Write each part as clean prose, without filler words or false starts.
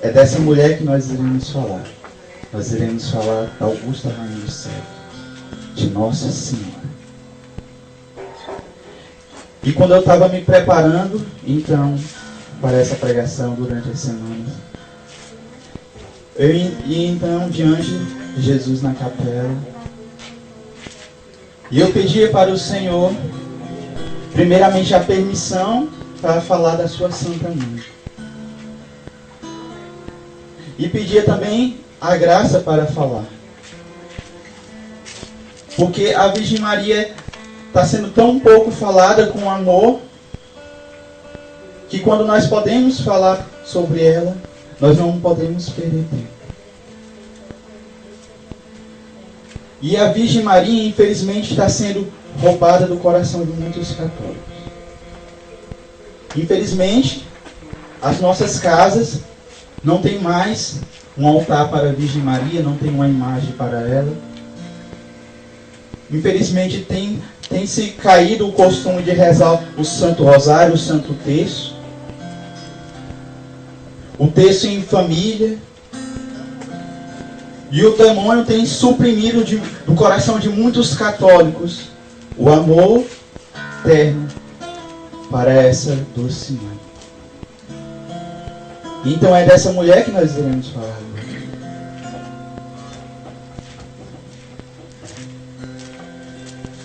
É dessa mulher que nós iremos falar. Nós iremos falar da Augusta Rainha do Céu, de Nossa Senhora. E quando eu estava me preparando, então, para essa pregação durante as semanas, eu ia então diante de Jesus na capela, e eu pedia para o Senhor, primeiramente, a permissão para falar da sua Santa Mãe. E pedia também a graça para falar. Porque a Virgem Maria está sendo tão pouco falada com amor, que quando nós podemos falar sobre ela, nós não podemos perder tempo. E a Virgem Maria, infelizmente, está sendo roubada do coração de muitos católicos. Infelizmente, as nossas casas não tem mais um altar para a Virgem Maria, não tem uma imagem para ela. Infelizmente tem se caído o costume de rezar o Santo Rosário, o Santo Terço. O terço em família. E o demônio tem suprimido do coração de muitos católicos o amor eterno para essa doce mãe. Então é dessa mulher que nós iremos falar hoje.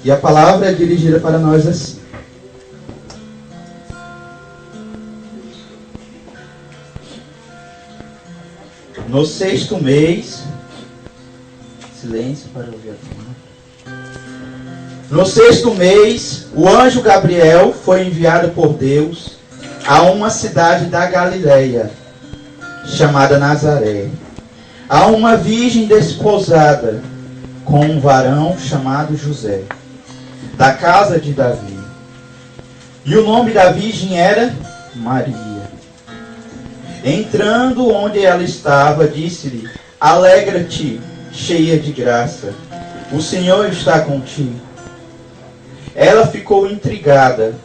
E a palavra é dirigida para nós assim. No 6º mês, silêncio para ouvir a palavra. No 6º mês, o anjo Gabriel foi enviado por Deus a uma cidade da Galileia, chamada Nazaré, a uma virgem desposada com um varão chamado José, da casa de Davi. E o nome da virgem era Maria. Entrando onde ela estava, disse-lhe: Alegra-te, cheia de graça, o Senhor está contigo. Ela ficou intrigada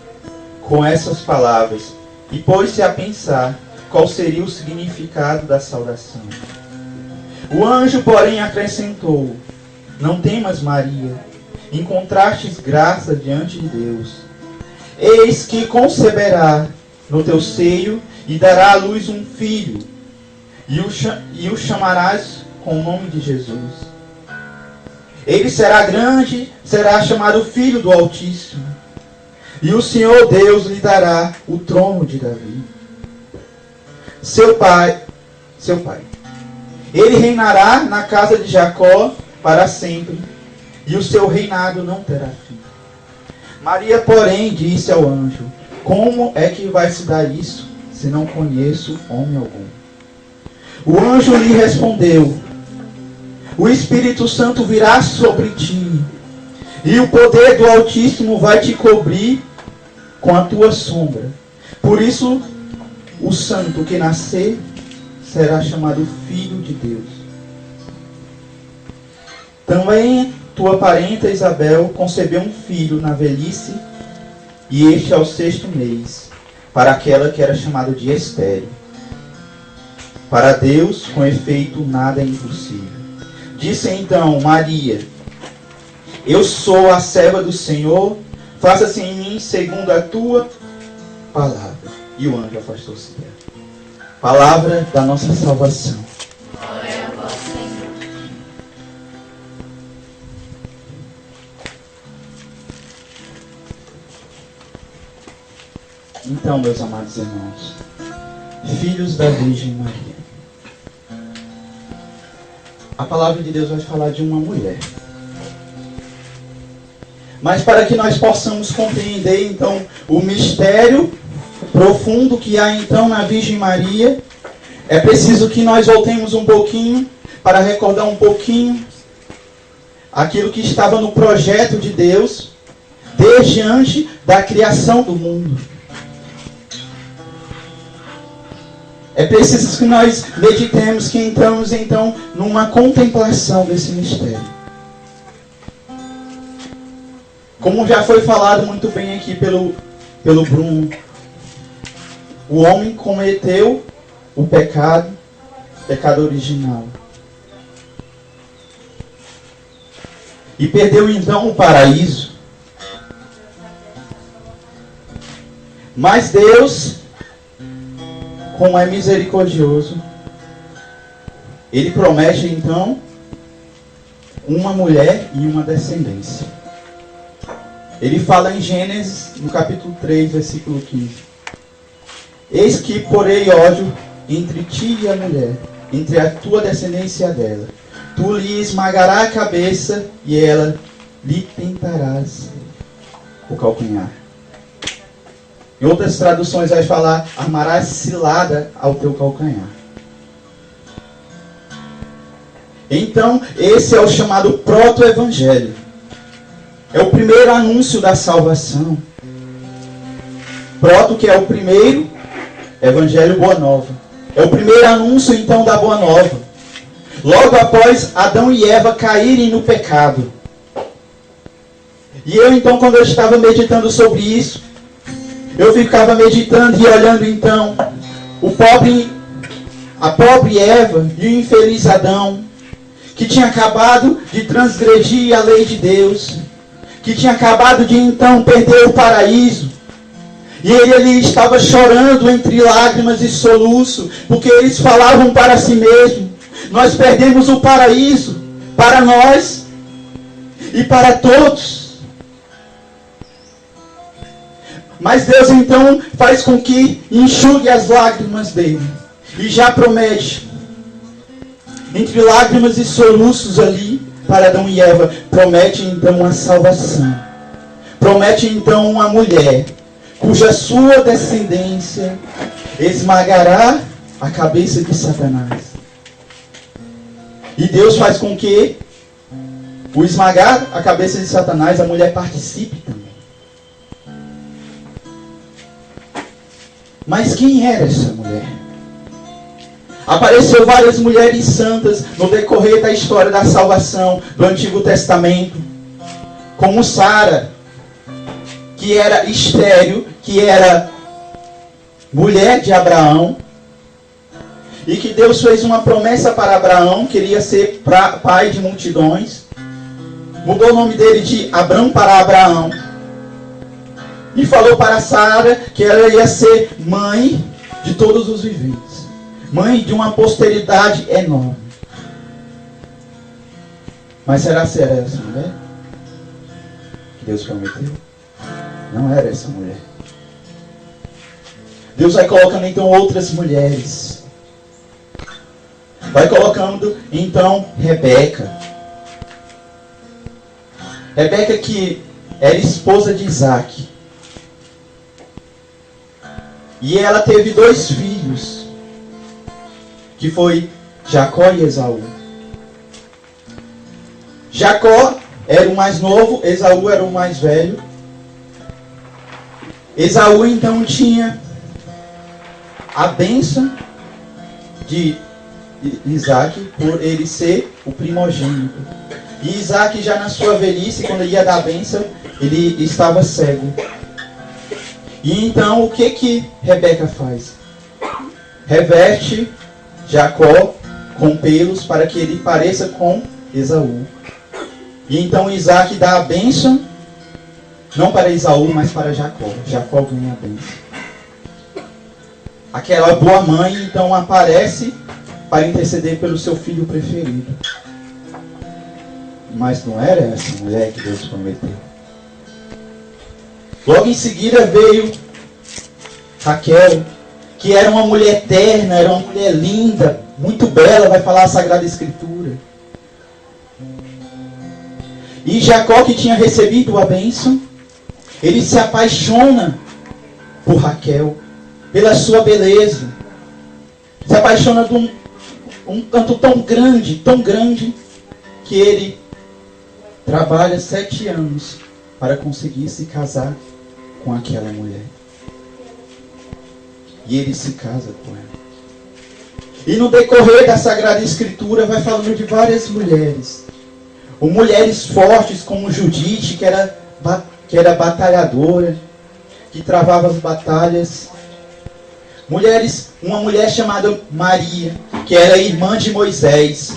com essas palavras e pôs-se a pensar qual seria o significado da saudação. O anjo, porém, acrescentou: Não temas, Maria, encontrastes graça diante de Deus. Eis que conceberá no teu seio e dará à luz um filho, e o chamarás com o nome de Jesus. Ele será grande, será chamado Filho do Altíssimo, e o Senhor Deus lhe dará o trono de Davi, seu pai. Ele reinará na casa de Jacó para sempre, e o seu reinado não terá fim. Maria, porém, disse ao anjo: Como é que vai se dar isso, se não conheço homem algum? O anjo lhe respondeu: O Espírito Santo virá sobre ti, e o poder do Altíssimo vai te cobrir com a tua sombra. Por isso, o santo que nascer será chamado Filho de Deus. Também tua parenta Isabel concebeu um filho na velhice, e este é o 6º mês, para aquela que era chamada de estéril. Para Deus, com efeito, nada é impossível. Disse então Maria: Eu sou a serva do Senhor, faça-se em mim segundo a tua palavra. E o anjo afastou-se dela. Palavra da nossa salvação. Glória a vós, Senhor. Então, meus amados irmãos, filhos da Virgem Maria, a palavra de Deus vai falar de uma mulher. Mas para que nós possamos compreender, então, o mistério profundo que há, então, na Virgem Maria, é preciso que nós voltemos um pouquinho, para recordar um pouquinho aquilo que estava no projeto de Deus, desde antes da criação do mundo. É preciso que nós meditemos, que entramos então numa contemplação desse mistério. Como já foi falado muito bem aqui pelo Bruno, o homem cometeu o pecado pecado original. E perdeu então o paraíso. Mas Deus, como é misericordioso, Ele promete então uma mulher e uma descendência. Ele fala em Gênesis, no capítulo 3, versículo 15. Eis que porei ódio entre ti e a mulher, entre a tua descendência e a dela. Tu lhe esmagarás a cabeça e ela lhe tentarás o calcanhar. Em outras traduções vai falar, armarás cilada ao teu calcanhar. Então, esse é o chamado proto-evangelho. É o primeiro anúncio da salvação. Proto, que é o primeiro, evangelho, boa nova. É o primeiro anúncio, então, da boa nova. Logo após Adão e Eva caírem no pecado. E eu, então, quando eu estava meditando sobre isso, eu ficava meditando e olhando, então, a pobre Eva e o infeliz Adão, que tinha acabado de transgredir a lei de Deus, que tinha acabado de então perder o paraíso, e ele estava chorando entre lágrimas e soluço, porque eles falavam para si mesmos, nós perdemos o paraíso para nós e para todos. Mas Deus então faz com que enxugue as lágrimas dele, e já promete, entre lágrimas e soluços ali, para Adão e Eva, promete então a salvação. Promete então uma mulher, cuja sua descendência esmagará a cabeça de Satanás. E Deus faz com que, o esmagar a cabeça de Satanás, a mulher participe também. Mas quem era essa mulher? Apareceu várias mulheres santas no decorrer da história da salvação do Antigo Testamento, como Sara, que era estéril, que era mulher de Abraão, e que Deus fez uma promessa para Abraão, que ele ia ser pai de multidões. Mudou o nome dele de Abrão para Abraão. E falou para Sara que ela ia ser mãe de todos os viventes. Mãe de uma posteridade enorme. Mas será que era essa mulher que Deus prometeu? Não era essa mulher. Deus vai colocando então outras mulheres. Vai colocando então Rebeca. Rebeca, que era esposa de Isaac. E ela teve 2 filhos, que foi Jacó e Esaú. Jacó era o mais novo, Esaú era o mais velho. Esaú então tinha a bênção de Isaac por ele ser o primogênito. E Isaac, já na sua velhice, quando ele ia dar a bênção, ele estava cego. E então o que Rebeca faz? Reveste Jacó com pelos para que ele pareça com Esaú. E então Isaac dá a bênção, não para Esaú, mas para Jacó. Jacó ganha a bênção. Aquela boa mãe então aparece para interceder pelo seu filho preferido. Mas não era essa mulher que Deus prometeu. Logo em seguida veio Raquel, que era uma mulher terna, era uma mulher linda, muito bela, vai falar a Sagrada Escritura. E Jacó, que tinha recebido a bênção, ele se apaixona por Raquel, pela sua beleza. Se apaixona de um canto tão grande, que ele trabalha 7 anos para conseguir se casar com aquela mulher. E ele se casa com ela. E no decorrer da Sagrada Escritura vai falando de várias mulheres. Ou mulheres fortes como Judite, que era batalhadora, que travava as batalhas. Uma mulher chamada Maria, que era irmã de Moisés.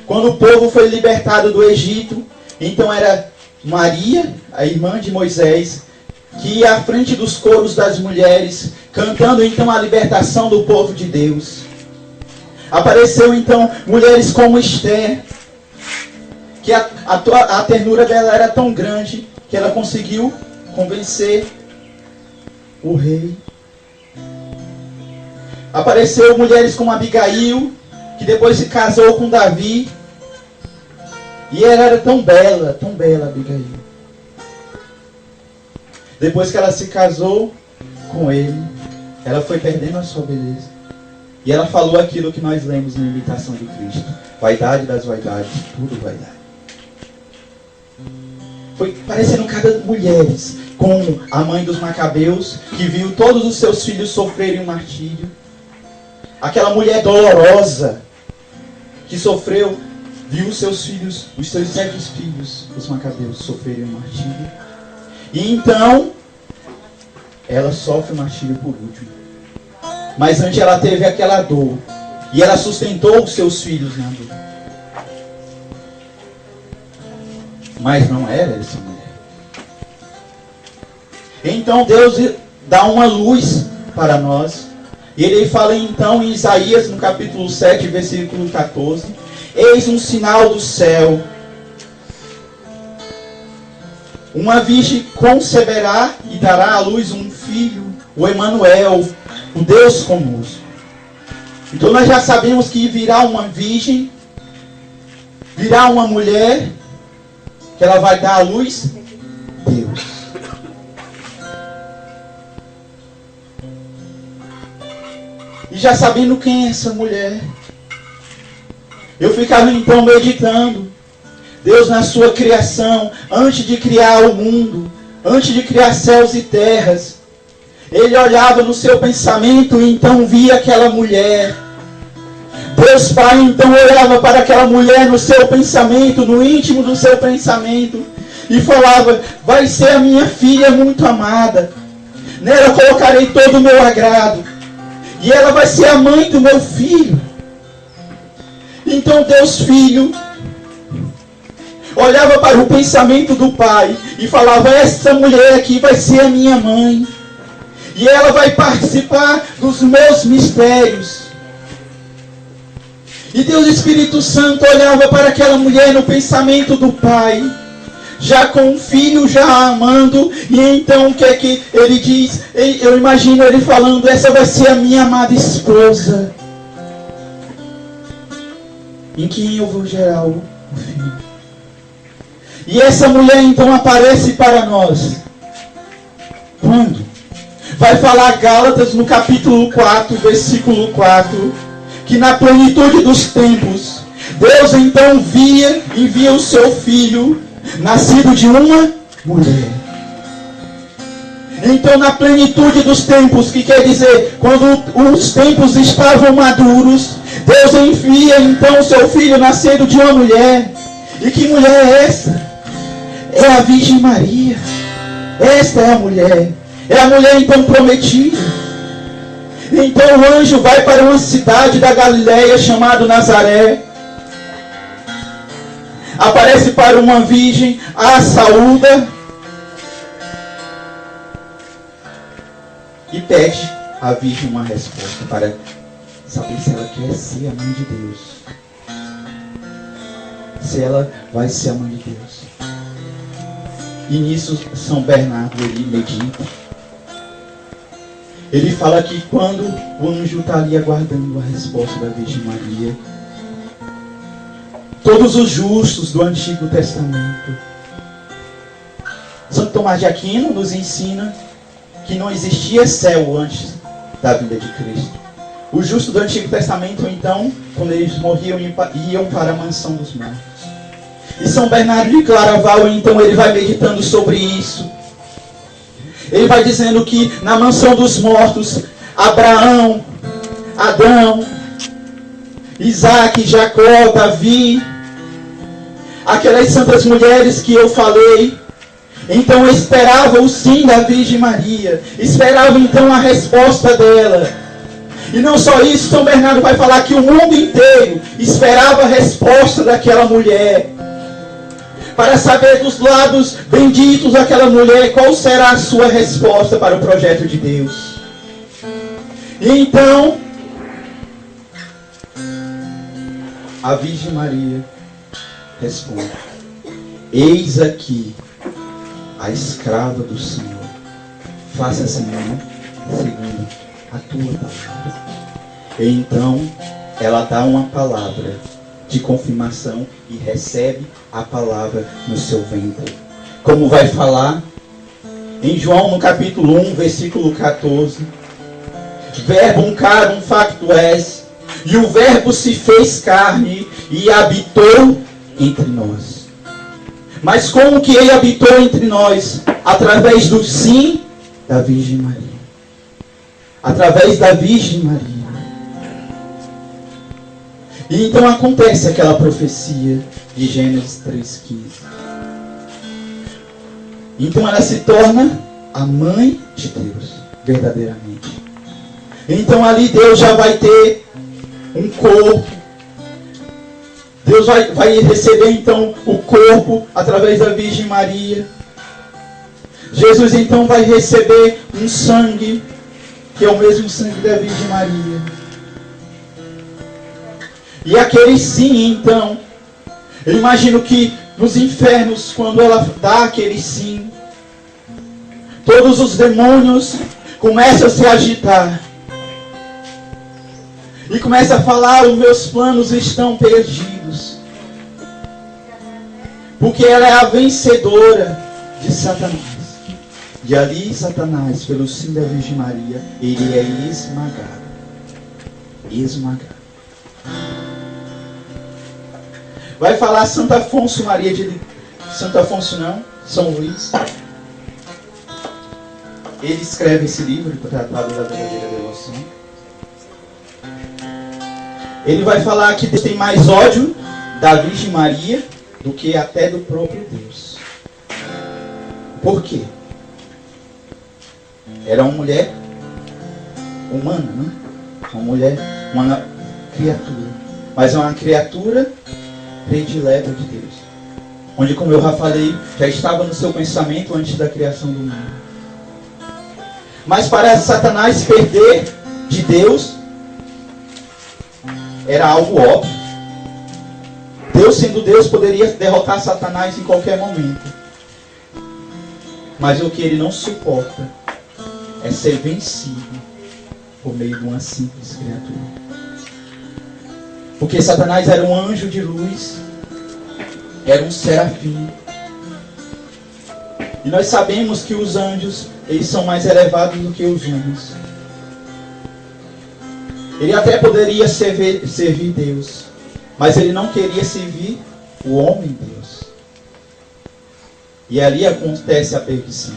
Quando o povo foi libertado do Egito, então era Maria, a irmã de Moisés, que ia à frente dos coros das mulheres, cantando então a libertação do povo de Deus. Apareceu então mulheres como Esther, que a ternura dela era tão grande que ela conseguiu convencer o rei. Apareceu mulheres como Abigail, que depois se casou com Davi. E ela era tão bela Abigail. Depois que ela se casou com ele, ela foi perdendo a sua beleza. E ela falou aquilo que nós lemos na imitação de Cristo: vaidade das vaidades, tudo vaidade. Foi parecendo cada mulheres, como a mãe dos Macabeus, que viu todos os seus filhos sofrerem um martírio. Aquela mulher dolorosa, que sofreu, viu os seus filhos, os seus 7 filhos, os Macabeus, sofrerem um martírio. E então, ela sofre o martírio por último. Mas antes ela teve aquela dor. E ela sustentou os seus filhos na dor. Mas não era essa mulher. Então Deus dá uma luz para nós. E Ele fala então em Isaías, no capítulo 7, versículo 14: eis um sinal do céu. Uma virgem conceberá e dará à luz um filho, o Emanuel, o Deus conosco. Então nós já sabemos que virá uma virgem, virá uma mulher, que ela vai dar à luz Deus. E já sabendo quem é essa mulher, eu ficava então meditando. Deus na sua criação, antes de criar o mundo, antes de criar céus e terras, Ele olhava no seu pensamento e então via aquela mulher. Deus Pai então olhava para aquela mulher no seu pensamento, no íntimo do seu pensamento, e falava: vai ser a minha filha muito amada, nela colocarei todo o meu agrado, e ela vai ser a mãe do meu filho. Então Deus Filho olhava para o pensamento do Pai e falava: essa mulher aqui vai ser a minha mãe, e ela vai participar dos meus mistérios. E Deus Espírito Santo olhava para aquela mulher no pensamento do Pai, já com o filho, já a amando. E então o que é que Ele diz? Eu imagino Ele falando: essa vai ser a minha amada esposa, em quem eu vou gerar o filho. E essa mulher então aparece para nós. Quando? Vai falar Gálatas no capítulo 4, versículo 4, que na plenitude dos tempos, Deus então envia o seu filho, nascido de uma mulher. Então na plenitude dos tempos, que quer dizer, quando os tempos estavam maduros, Deus envia então o seu filho, nascido de uma mulher. E que mulher é essa? É a Virgem Maria. Esta é a mulher. É a mulher então prometida. Então o anjo vai para uma cidade da Galileia chamada Nazaré. Aparece para uma virgem, a saúda, e pede à virgem uma resposta para saber se ela quer ser a mãe de Deus. Se ela vai ser a mãe de Deus. E nisso São Bernardo ele medita. Ele fala que quando o anjo está ali aguardando a resposta da Virgem Maria, todos os justos do Antigo Testamento, Santo Tomás de Aquino nos ensina que não existia céu antes da vinda de Cristo. Os justos do Antigo Testamento, então, quando eles morriam, iam para a mansão dos mortos. E São Bernardo de Claraval, então, ele vai meditando sobre isso. Ele vai dizendo que na mansão dos mortos, Abraão, Adão, Isaac, Jacó, Davi, aquelas santas mulheres que eu falei, então esperavam o sim da Virgem Maria, esperavam então a resposta dela. E não só isso, São Bernardo vai falar que o mundo inteiro esperava a resposta daquela mulher. Para saber dos lados benditos daquela mulher, qual será a sua resposta para o projeto de Deus. E então, a Virgem Maria responde: eis aqui a escrava do Senhor. Faça-se em mim segundo a tua palavra. E então, ela dá uma palavra de confirmação e recebe a palavra no seu ventre. Como vai falar em João no capítulo 1, versículo 14. Verbum carum facto est, e o verbo se fez carne e habitou entre nós. Mas como que ele habitou entre nós? Através do sim da Virgem Maria. Através da Virgem Maria. E então acontece aquela profecia de Gênesis 3,15. Então ela se torna a mãe de Deus, verdadeiramente. Então ali Deus já vai ter um corpo. Deus vai receber então o corpo através da Virgem Maria. Jesus então vai receber um sangue, que é o mesmo sangue da Virgem Maria. E aquele sim então, eu imagino que nos infernos, quando ela dá aquele sim, todos os demônios começam a se agitar. E começa a falar: os meus planos estão perdidos. Porque ela é a vencedora de Satanás. E ali Satanás, pelo sim da Virgem Maria, ele é esmagado. Esmagado. Vai falar Santo Afonso Maria de... Santo Afonso não, São Luís. Ele escreve esse livro, o Tratado da Verdadeira Devoção. Ele vai falar que Deus tem mais ódio da Virgem Maria do que até do próprio Deus. Por quê? Era uma mulher humana, né? Uma mulher, uma criatura. Mas é uma criatura predileta de Deus. Onde, como eu já falei, já estava no seu pensamento antes da criação do mundo. Mas para Satanás perder de Deus era algo óbvio. Deus, sendo Deus, poderia derrotar Satanás em qualquer momento. Mas o que ele não suporta é ser vencido por meio de uma simples criatura. Porque Satanás era um anjo de luz, era um serafim. E nós sabemos que os anjos, eles são mais elevados do que os homens. Ele até poderia servir Deus, mas ele não queria servir o homem Deus. E ali acontece a perdição.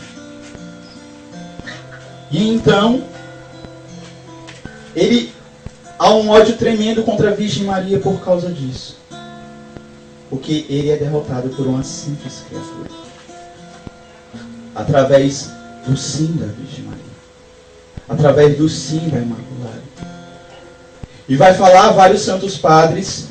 E então, há um ódio tremendo contra a Virgem Maria por causa disso. Porque ele é derrotado por uma simples criatura. Através do sim da Virgem Maria. Através do sim da Imaculada. E vai falar vários santos padres,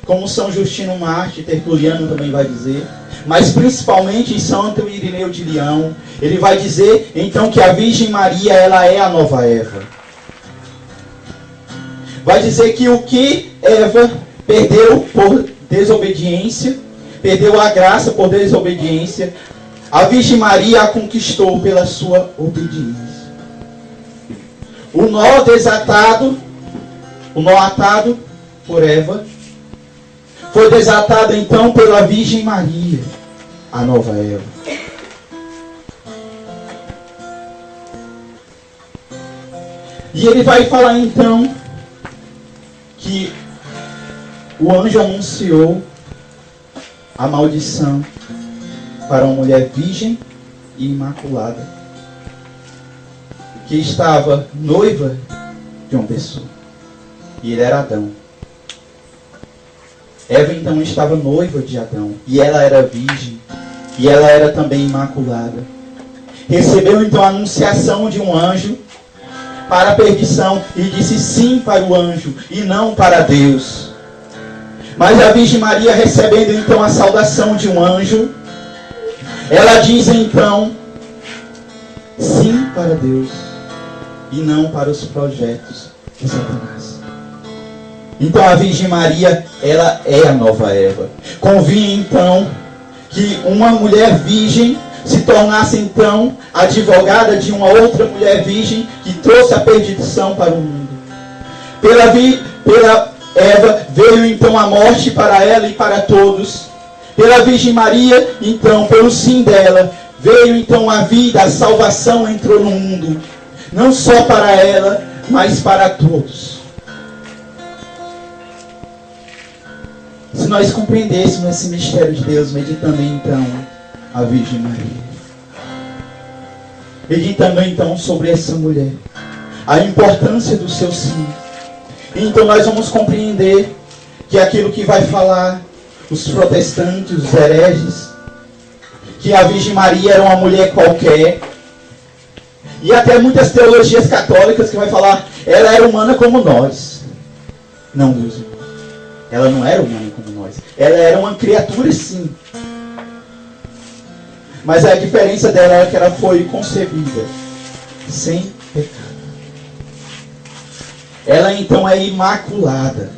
como São Justino Mártir, Tertuliano também vai dizer, mas principalmente em Santo Irineu de Leão, ele vai dizer então que a Virgem Maria, ela é a nova Eva. Vai dizer que o que Eva perdeu por desobediência, perdeu a graça por desobediência, a Virgem Maria a conquistou pela sua obediência. O nó desatado, o nó atado por Eva, foi desatado então pela Virgem Maria, a nova Eva. E ele vai falar então que o anjo anunciou a maldição para uma mulher virgem e imaculada, que estava noiva de uma pessoa. E ele era Adão. Eva então estava noiva de Adão. E ela era virgem. E ela era também imaculada. Recebeu então a anunciação de um anjo para a perdição e disse sim para o anjo e não para Deus. Mas a Virgem Maria, recebendo então a saudação de um anjo, ela diz então sim para Deus e não para os projetos de Satanás. Então a Virgem Maria, ela é a nova Eva. Convinha então que uma mulher virgem se tornasse então advogada de uma outra mulher virgem que trouxe a perdição para o mundo. Pela Eva veio então a morte para ela e para todos. Pela Virgem Maria, então, pelo sim dela, veio então a vida, a salvação entrou no mundo. Não só para ela, mas para todos. Se nós compreendêssemos esse mistério de Deus, meditando então a Virgem Maria. Meditando então sobre essa mulher. A importância do seu sim. Então nós vamos compreender que aquilo que vai falar os protestantes, os hereges, que a Virgem Maria era uma mulher qualquer, e até muitas teologias católicas que vai falar, ela era humana como nós. Não, meus irmãos. Ela não era humana como nós. Ela era uma criatura sim. Mas a diferença dela é que ela foi concebida sem pecado. Ela então é imaculada.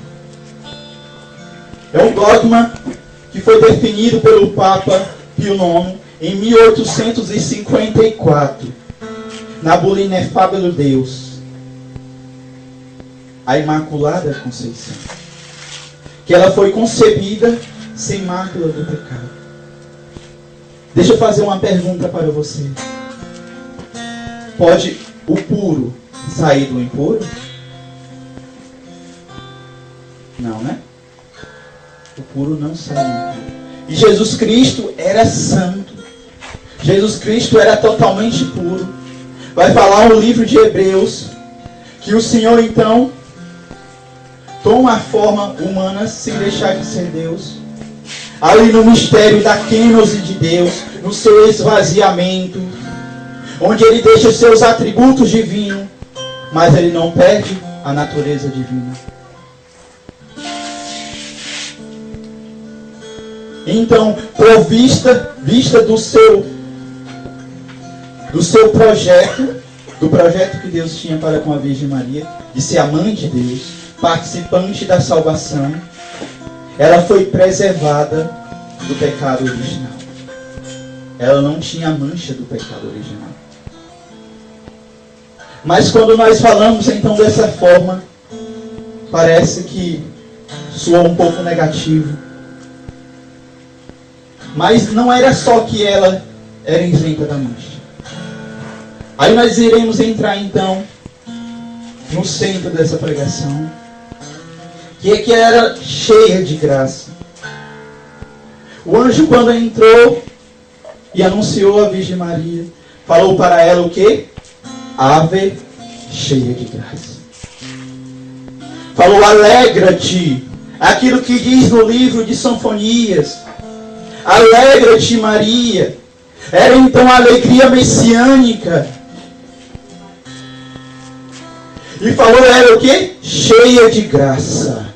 É um dogma que foi definido pelo Papa Pio IX em 1854, na bula Inefável Deus, a Imaculada Conceição, que ela foi concebida sem mácula do pecado. Deixa eu fazer uma pergunta para você. Pode o puro sair do impuro? Não, né? O puro não sai do impuro. E Jesus Cristo era santo. Jesus Cristo era totalmente puro. Vai falar no livro de Hebreus que o Senhor então toma a forma humana sem deixar de ser Deus. Ali no mistério da kênose de Deus, no seu esvaziamento, onde ele deixa os seus atributos divinos, mas ele não perde a natureza divina. Então, por vista do seu projeto, do projeto que Deus tinha para com a Virgem Maria, de ser a mãe de Deus, participante da salvação, ela foi preservada do pecado original. Ela não tinha a mancha do pecado original. Mas quando nós falamos então dessa forma, parece que soa um pouco negativo. Mas não era só que ela era isenta da mancha. Aí nós iremos entrar então no centro dessa pregação, que é que era cheia de graça. O anjo, quando entrou e anunciou a Virgem Maria, falou para ela o quê? Ave, cheia de graça. Falou, alegra-te. Aquilo que diz no livro de Sinfonias. Alegra-te, Maria. Era então a alegria messiânica. E falou, era o quê? Cheia de graça.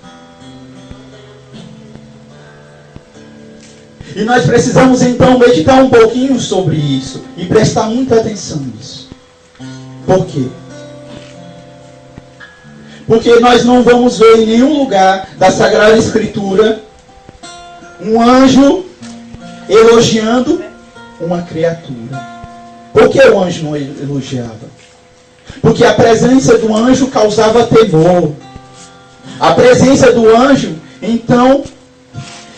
E nós precisamos então meditar um pouquinho sobre isso. E prestar muita atenção nisso. Por quê? Porque nós não vamos ver em nenhum lugar da Sagrada Escritura um anjo elogiando uma criatura. Por que o anjo não elogiava? Porque a presença do anjo causava temor. A presença do anjo, então,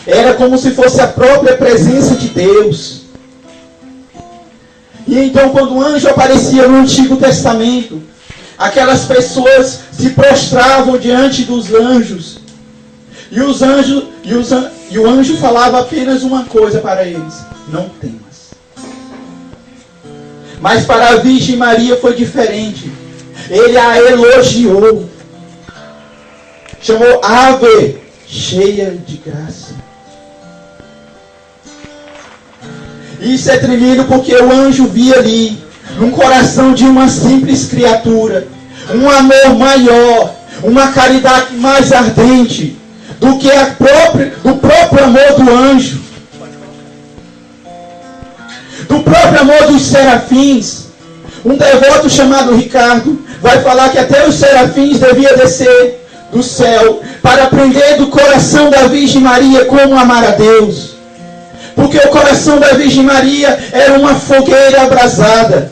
era como se fosse a própria presença de Deus. E então, quando o anjo aparecia no Antigo Testamento, aquelas pessoas se prostravam diante dos anjos. E o anjo falava apenas uma coisa para eles: não temas. Mas para a Virgem Maria foi diferente. Ele a elogiou. Chamou Ave, cheia de graça. Isso é tremendo porque o anjo via ali, no coração de uma simples criatura, um amor maior, uma caridade mais ardente do que do próprio amor do anjo, do próprio amor dos serafins. Um devoto chamado Ricardo vai falar que até os serafins deviam descer do céu para aprender do coração da Virgem Maria como amar a Deus. Porque o coração da Virgem Maria era uma fogueira abrasada.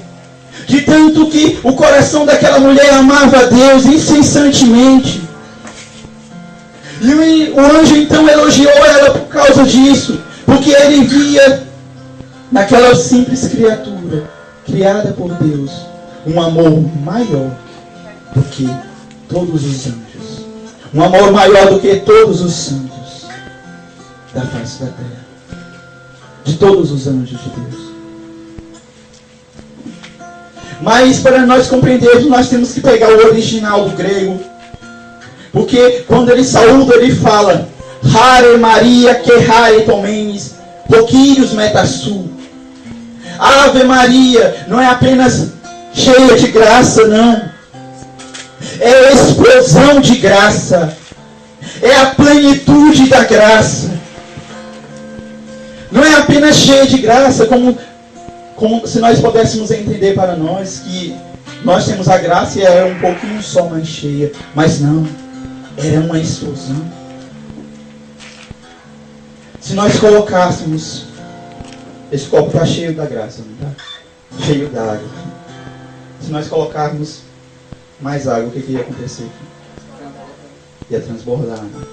De tanto que o coração daquela mulher amava a Deus incessantemente. E o anjo então elogiou ela por causa disso. Porque ele via naquela simples criatura, criada por Deus, um amor maior do que todos os anjos. Um amor maior do que todos os santos da face da terra. De todos os anjos de Deus. Mas para nós compreendermos, nós temos que pegar o original do grego. Porque quando ele saúda, ele fala Hare Maria que Hare Tomenes, Roquírios Metassu. Ave Maria não é apenas cheia de graça, não. É a explosão de graça. É a plenitude da graça. Não é apenas cheia de graça, como se nós pudéssemos entender para nós que nós temos a graça e ela é um pouquinho só mais cheia. Mas não, era uma explosão. Se nós colocássemos, esse copo está cheio da graça, não está? Cheio d'água. Se nós colocarmos mais água, o que ia acontecer? Ia transbordar, né?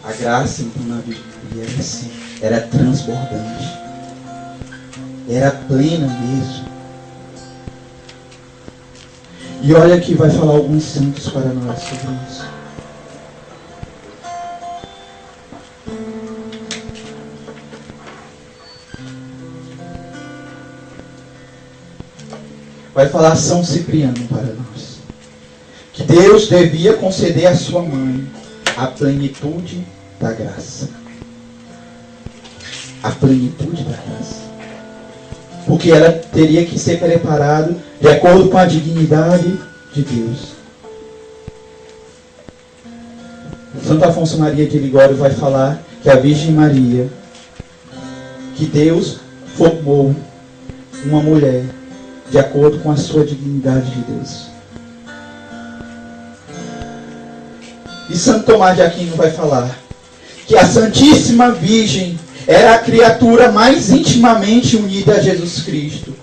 A graça, então, na Virgem Maria era assim, era transbordante. Era plena mesmo. E olha que vai falar alguns santos para nós sobre isso. Vai falar São Cipriano para nós. Que Deus devia conceder à sua mãe a plenitude da graça. A plenitude da graça. Porque ela teria que ser preparada de acordo com a dignidade de Deus. Santo Afonso Maria de Ligório vai falar que a Virgem Maria, que Deus formou uma mulher de acordo com a sua dignidade de Deus. E Santo Tomás de Aquino vai falar que a Santíssima Virgem era a criatura mais intimamente unida a Jesus Cristo,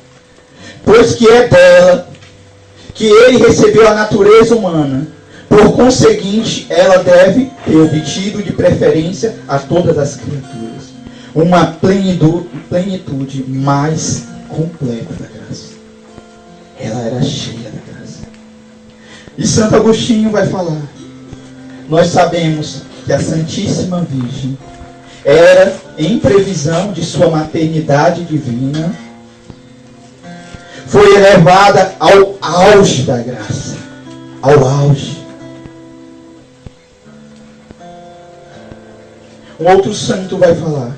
pois que é dela que ele recebeu a natureza humana. Por conseguinte, ela deve ter obtido de preferência a todas as criaturas uma plenitude mais completa da graça. Ela era cheia da graça. E Santo Agostinho vai falar: nós sabemos que a Santíssima Virgem era, em previsão de sua maternidade divina, foi elevada ao auge da graça. Ao auge. Um outro santo vai falar: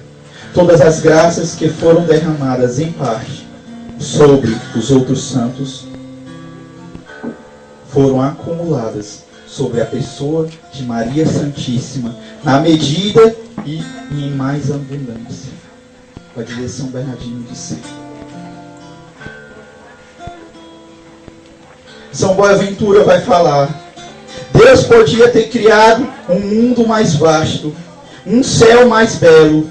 todas as graças que foram derramadas em parte sobre os outros santos foram acumuladas sobre a pessoa de Maria Santíssima, na medida e em mais abundância. Vai dizer São Bernardino de Sena. São Boaventura vai falar: Deus podia ter criado um mundo mais vasto, um céu mais belo,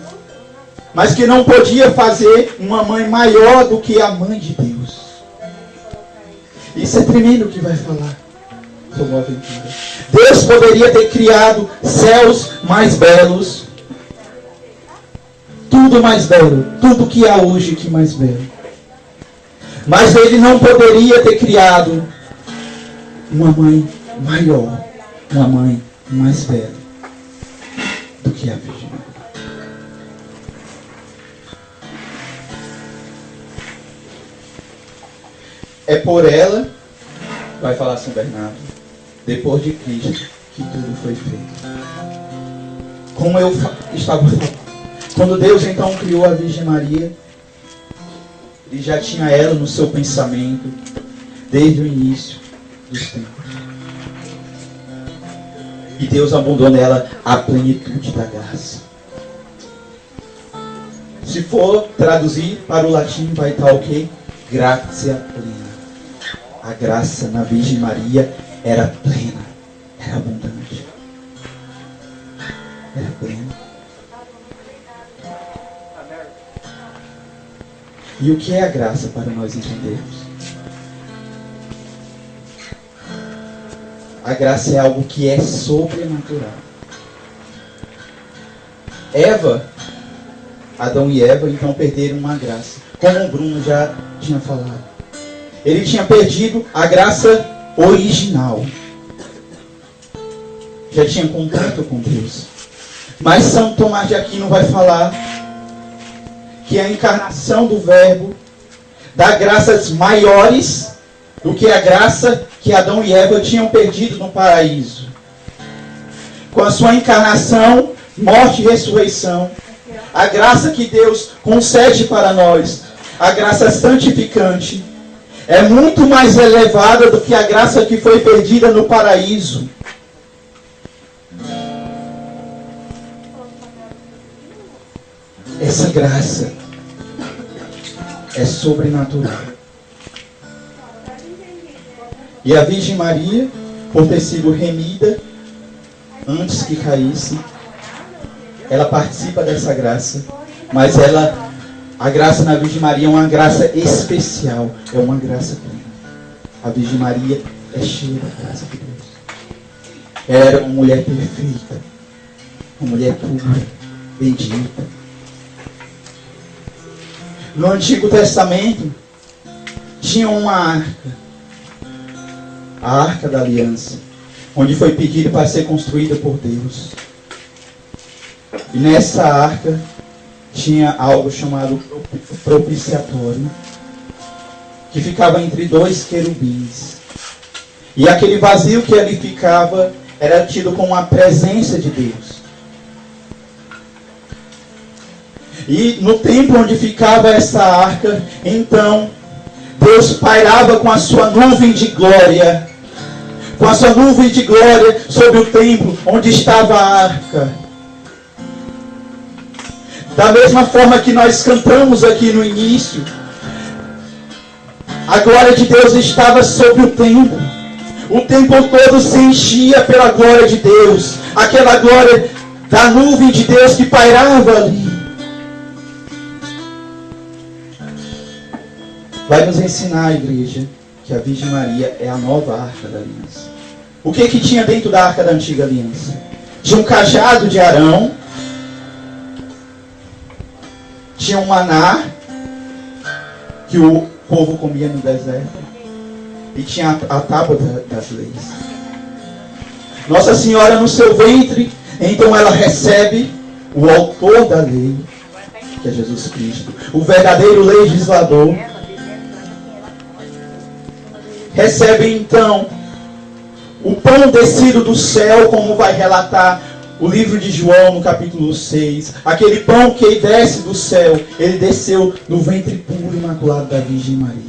mas que não podia fazer uma mãe maior do que a mãe de Deus. Isso é tremendo o que vai falar São Boaventura. Deus poderia ter criado céus mais belos, tudo mais belo, tudo que há hoje que mais belo. Mas ele não poderia ter criado uma mãe maior, uma mãe mais bela do que a Virgem Maria. É por ela, vai falar São Bernardo, depois de Cristo, que tudo foi feito. Como eu estava falando, quando Deus então criou a Virgem Maria, Ele já tinha ela no seu pensamento, desde o início. dos tempos. E Deus abundou nela a plenitude da graça. Se for traduzir para o latim, vai estar o quê? Gratia plena. A graça na Virgem Maria era plena, era abundante. Era plena. E o que é a graça para nós entendermos? A graça é algo que é sobrenatural. Adão e Eva, então perderam uma graça. Como o Bruno já tinha falado. Ele tinha perdido a graça original. Já tinha contato com Deus. Mas São Tomás de Aquino vai falar que a encarnação do Verbo dá graças maiores do que a graça que Adão e Eva tinham perdido no paraíso. Com a sua encarnação, morte e ressurreição, a graça que Deus concede para nós, a graça santificante, é muito mais elevada do que a graça que foi perdida no paraíso. Essa graça é sobrenatural. E a Virgem Maria, por ter sido remida antes que caísse, ela participa dessa graça, mas a graça na Virgem Maria é uma graça especial, é uma graça plena. A Virgem Maria é cheia da graça de Deus. Ela era uma mulher perfeita, uma mulher pura, bendita. No Antigo Testamento, tinha uma arca, a Arca da Aliança, onde foi pedido para ser construída por Deus. E nessa arca tinha algo chamado propiciatório, que ficava entre dois querubins. E aquele vazio que ali ficava era tido como a presença de Deus. E no templo onde ficava essa arca, então, Deus pairava com a sua nuvem de glória. Com a sua nuvem de glória sobre o templo onde estava a arca. Da mesma forma que nós cantamos aqui no início, a glória de Deus estava sobre o templo. O templo todo se enchia pela glória de Deus. Aquela glória da nuvem de Deus que pairava ali. Vai nos ensinar a igreja que a Virgem Maria é a nova Arca da Aliança. O que tinha dentro da Arca da Antiga Aliança? Tinha um cajado de Arão, tinha um maná que o povo comia no deserto, e tinha a tábua das leis. Nossa Senhora no seu ventre, então ela recebe o autor da lei, que é Jesus Cristo, o verdadeiro legislador. Recebe então o pão descido do céu, como vai relatar o livro de João no capítulo 6. Aquele pão que desce do céu, ele desceu no ventre puro e imaculado da Virgem Maria.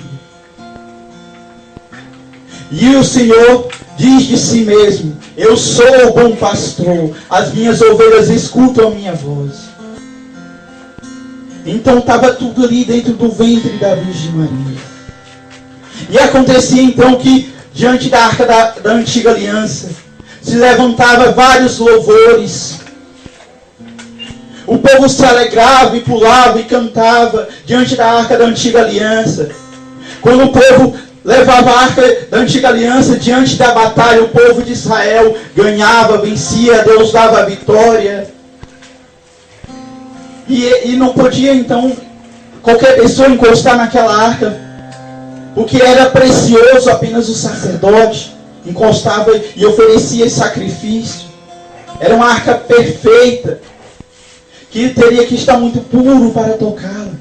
E o Senhor diz de si mesmo: eu sou o bom pastor, as minhas ovelhas escutam a minha voz. Então estava tudo ali dentro do ventre da Virgem Maria. E acontecia então que, diante da Arca da Antiga Aliança, se levantava vários louvores. O povo se alegrava e pulava e cantava diante da Arca da Antiga Aliança. Quando o povo levava a Arca da Antiga Aliança diante da batalha, o povo de Israel ganhava, vencia, Deus dava a vitória. E não podia então qualquer pessoa encostar naquela arca, porque era precioso, apenas o sacerdote encostava e oferecia sacrifício. Era uma arca perfeita, que teria que estar muito puro para tocá-la.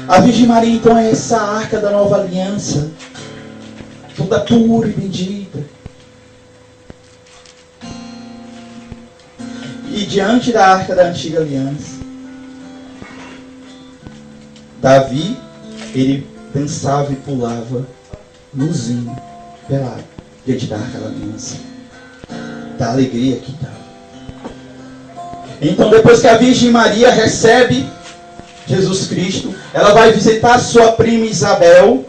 A Virgem Maria então é essa arca da nova aliança, toda pura e bendita. E diante da arca da antiga aliança, Davi, ele dançava e pulava nuzinho, pela diante da arca da aliança, da alegria que dá. Então, depois que a Virgem Maria recebe Jesus Cristo, ela vai visitar sua prima Isabel.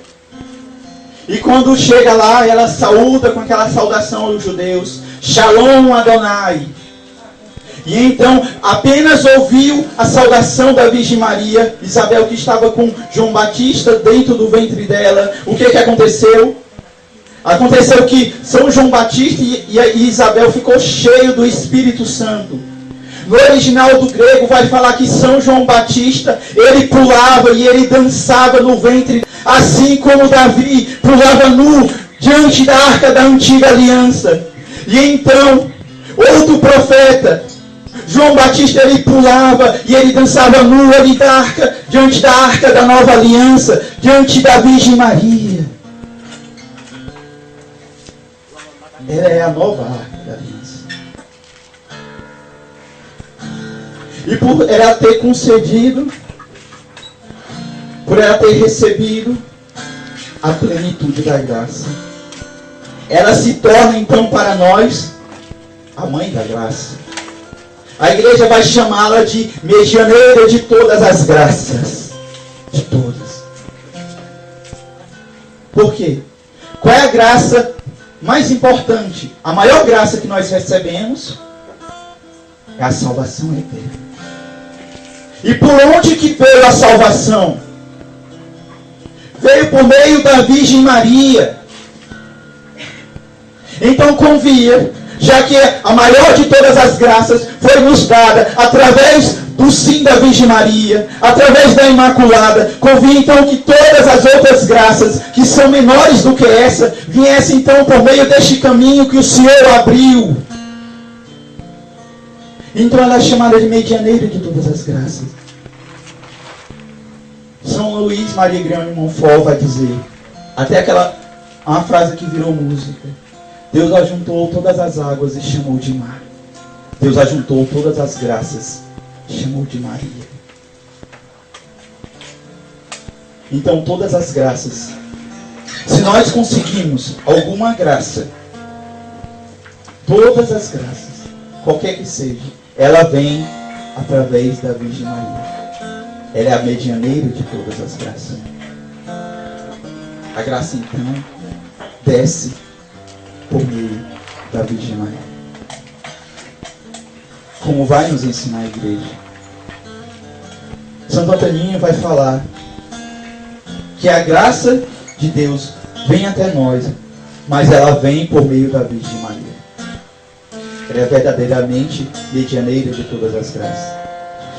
E quando chega lá, ela saúda com aquela saudação aos judeus: Shalom Adonai. E então, apenas ouviu a saudação da Virgem Maria, Isabel, que estava com João Batista dentro do ventre dela. O que aconteceu? Aconteceu que São João Batista e Isabel ficou cheio do Espírito Santo. No original do grego vai falar que São João Batista, ele pulava e ele dançava no ventre, assim como Davi pulava nu diante da arca da antiga aliança. E então, outro profeta, João Batista, ele pulava e ele dançava nu ali diante da arca da nova aliança, diante da Virgem Maria. Ela é a nova arca da aliança. E por ela ter concedido, por ela ter recebido a plenitude da graça, ela se torna então para nós a mãe da graça. A igreja vai chamá-la de medianeira de todas as graças. De todas. Por quê? Qual é a graça mais importante? A maior graça que nós recebemos é a salvação eterna. E por onde que veio a salvação? Veio por meio da Virgem Maria. Então convia, já que a maior de todas as graças foi nos dada através do sim da Virgem Maria, através da Imaculada, convia então que todas as outras graças, que são menores do que essa, viessem então por meio deste caminho que o Senhor abriu. Então ela é chamada de medianeira de todas as graças. São Luís Maria Grião de Montfort vai dizer, até uma frase que virou música: Deus ajuntou todas as águas e chamou de mar. Deus ajuntou todas as graças e chamou de Maria. Então todas as graças, se nós conseguimos alguma graça, todas as graças, qualquer que seja, ela vem através da Virgem Maria. Ela é a medianeira de todas as graças. A graça então desce por meio da Virgem Maria. Como vai nos ensinar a igreja. Santo Antoninho vai falar que a graça de Deus vem até nós, mas ela vem por meio da Virgem Maria. Ela é verdadeiramente medianeira de todas as graças.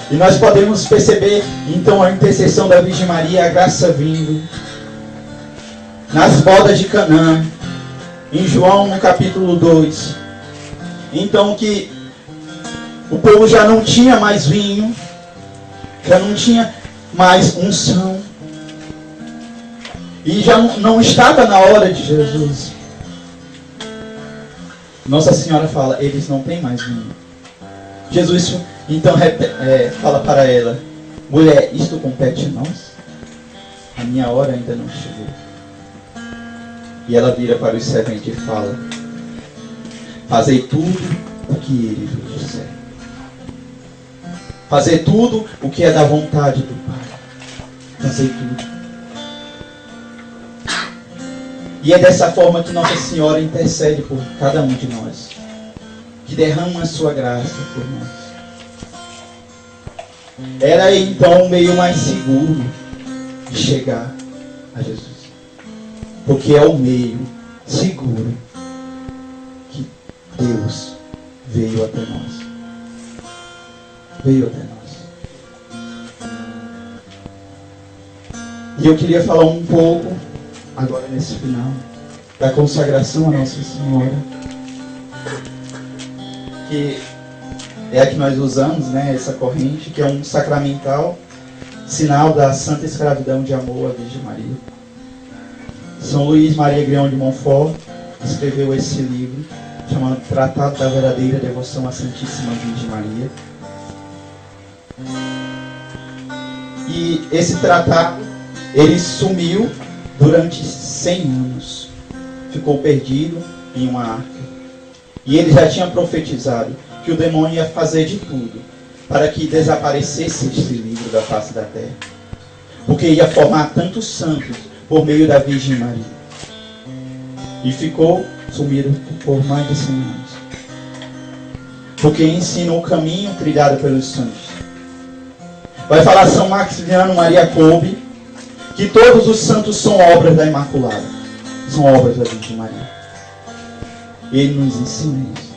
E nós podemos perceber então a intercessão da Virgem Maria, a graça vindo nas bodas de Canaã, em João no capítulo 2. Então que o povo já não tinha mais vinho, já não tinha mais unção, e já não estava na hora de Jesus. Nossa Senhora fala: eles não têm mais vinho. Jesus então fala para ela: mulher, isto compete a nós? A minha hora ainda não chegou. E ela vira para os serventes e fala: fazei tudo o que ele vos disser. Fazei tudo o que é da vontade do Pai. Fazei tudo. E é dessa forma que Nossa Senhora intercede por cada um de nós, que derrama a sua graça por nós. Ela é então o meio mais seguro de chegar a Jesus. Porque é o meio seguro que Deus veio até nós. Veio até nós. E eu queria falar um pouco, agora nesse final, da consagração à Nossa Senhora, que é a que nós usamos, né, essa corrente, que é um sacramental, sinal da santa escravidão de amor à Virgem Maria. São Luís Maria Grião de Montfort escreveu esse livro, chamado Tratado da Verdadeira Devoção à Santíssima Virgem Maria. E esse tratado, ele sumiu durante 100 anos. ficou perdido em uma arca. E ele já tinha profetizado que o demônio ia fazer de tudo para que desaparecesse esse livro da face da terra. Porque ia formar tantos santos por meio da Virgem Maria. E ficou sumido por mais de 100 anos. Porque ensina o caminho trilhado pelos santos. Vai falar São Maximiliano Maria Kolbe que todos os santos são obras da Imaculada. São obras da Virgem Maria. Ele nos ensina isso.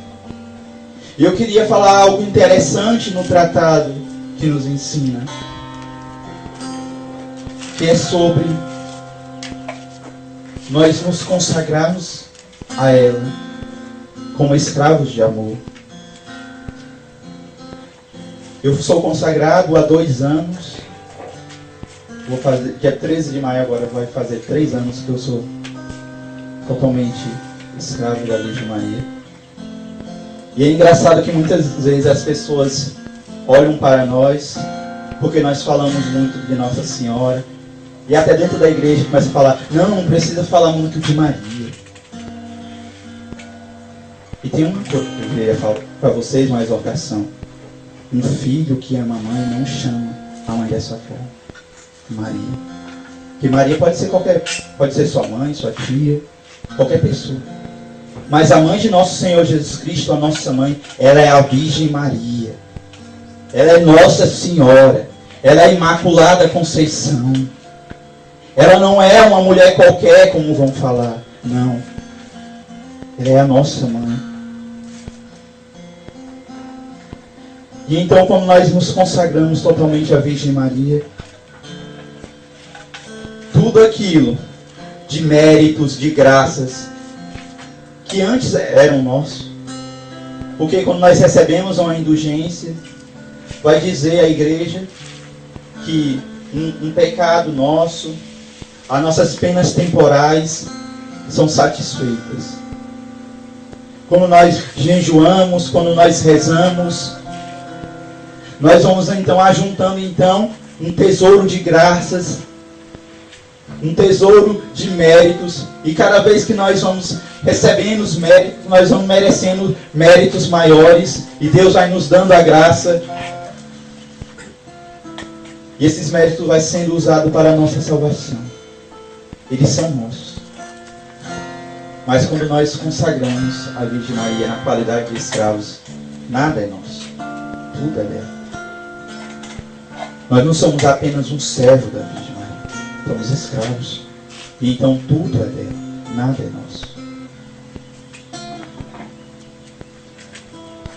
E eu queria falar algo interessante no tratado que nos ensina. Que é sobre nós nos consagrarmos a ela como escravos de amor. Eu sou consagrado há 2 anos. Vou fazer, dia 13 de maio agora vai fazer 3 anos que eu sou totalmente escravo da Virgem Maria. E é engraçado que muitas vezes as pessoas olham para nós porque nós falamos muito de Nossa Senhora. E até dentro da igreja começa a falar, não precisa falar muito de Maria. E tem uma coisa que eu queria falar para vocês, uma exortação. Um filho que ama a mãe não chama a mãe dessa forma. Maria. Porque Maria pode ser sua mãe, sua tia, qualquer pessoa. Mas a mãe de nosso Senhor Jesus Cristo, a nossa mãe, ela é a Virgem Maria. Ela é Nossa Senhora. Ela é a Imaculada Conceição. Ela não é uma mulher qualquer, como vão falar. Não. Ela é a nossa mãe. E então, quando nós nos consagramos totalmente à Virgem Maria, tudo aquilo de méritos, de graças, que antes eram nossos. Porque quando nós recebemos uma indulgência, vai dizer a igreja que um pecado nosso, as nossas penas temporais são satisfeitas. Quando nós jejuamos, quando nós rezamos, nós vamos então ajuntando um tesouro de graças, um tesouro de méritos, e cada vez que nós vamos recebendo os méritos, nós vamos merecendo méritos maiores, e Deus vai nos dando a graça, e esses méritos vai sendo usados para a nossa salvação. Eles são nossos. Mas quando nós consagramos a Virgem Maria na qualidade de escravos, nada é nosso, tudo é dela. Nós não somos apenas um servo da Virgem Maria, somos escravos. E então tudo é dela, nada é nosso.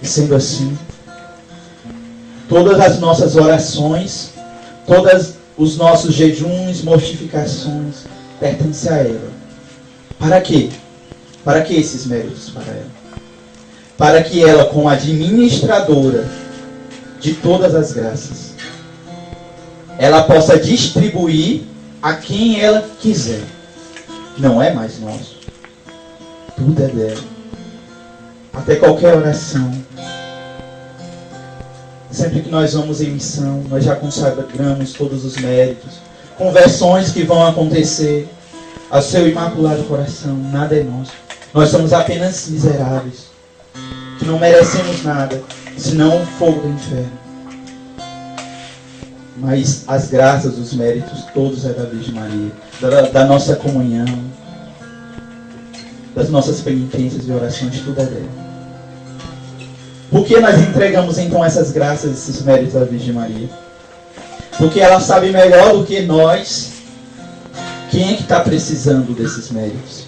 E sendo assim, todas as nossas orações, todos os nossos jejuns, mortificações, pertencem a ela. Para quê? Para que esses méritos para ela? Para que ela, como administradora de todas as graças, ela possa distribuir a quem ela quiser. Não é mais nosso. Tudo é dela. Até qualquer oração. Sempre que nós vamos em missão, nós já consagramos todos os méritos. Conversões que vão acontecer ao seu imaculado coração. Nada é nosso. Nós somos apenas miseráveis, que não merecemos nada, senão o fogo do inferno. Mas as graças, os méritos, todos é da Virgem Maria, da nossa comunhão, das nossas penitências e orações, tudo é dela. Por que nós entregamos então essas graças, esses méritos à Virgem Maria? Porque ela sabe melhor do que nós quem é que está precisando desses méritos.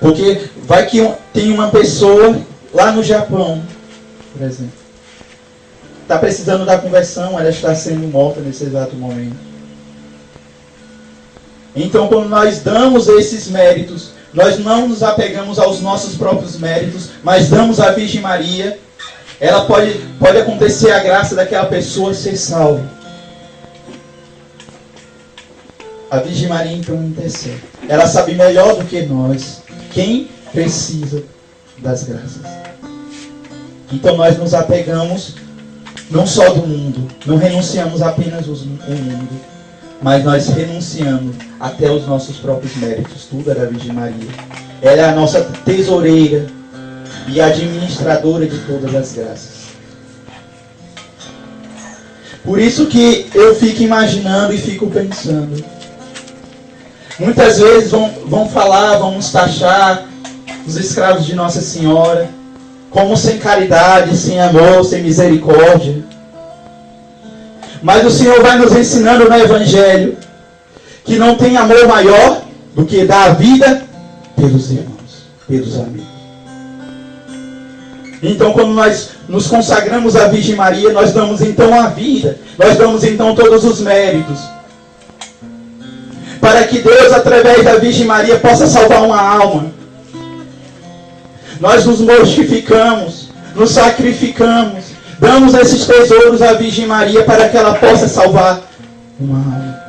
Porque vai que tem uma pessoa lá no Japão, por exemplo, está precisando da conversão, ela está sendo morta nesse exato momento. Então, quando nós damos esses méritos, nós não nos apegamos aos nossos próprios méritos, mas damos à Virgem Maria. Ela pode acontecer a graça daquela pessoa ser salva. A Virgem Maria então intercede. Ela sabe melhor do que nós quem precisa das graças. Então nós nos apegamos não só do mundo, não renunciamos apenas ao mundo, mas nós renunciamos até os nossos próprios méritos. Tudo é da Virgem Maria. Ela é a nossa tesoureira e administradora de todas as graças. Por isso que eu fico imaginando e fico pensando. Muitas vezes vão falar, vão nos taxar os escravos de Nossa Senhora como sem caridade, sem amor, sem misericórdia. Mas o Senhor vai nos ensinando no Evangelho que não tem amor maior do que dar a vida pelos irmãos, pelos amigos. Então, quando nós nos consagramos à Virgem Maria, nós damos então a vida, nós damos então todos os méritos, para que Deus, através da Virgem Maria, possa salvar uma alma. Nós nos mortificamos, nos sacrificamos, damos esses tesouros à Virgem Maria para que ela possa salvar uma alma.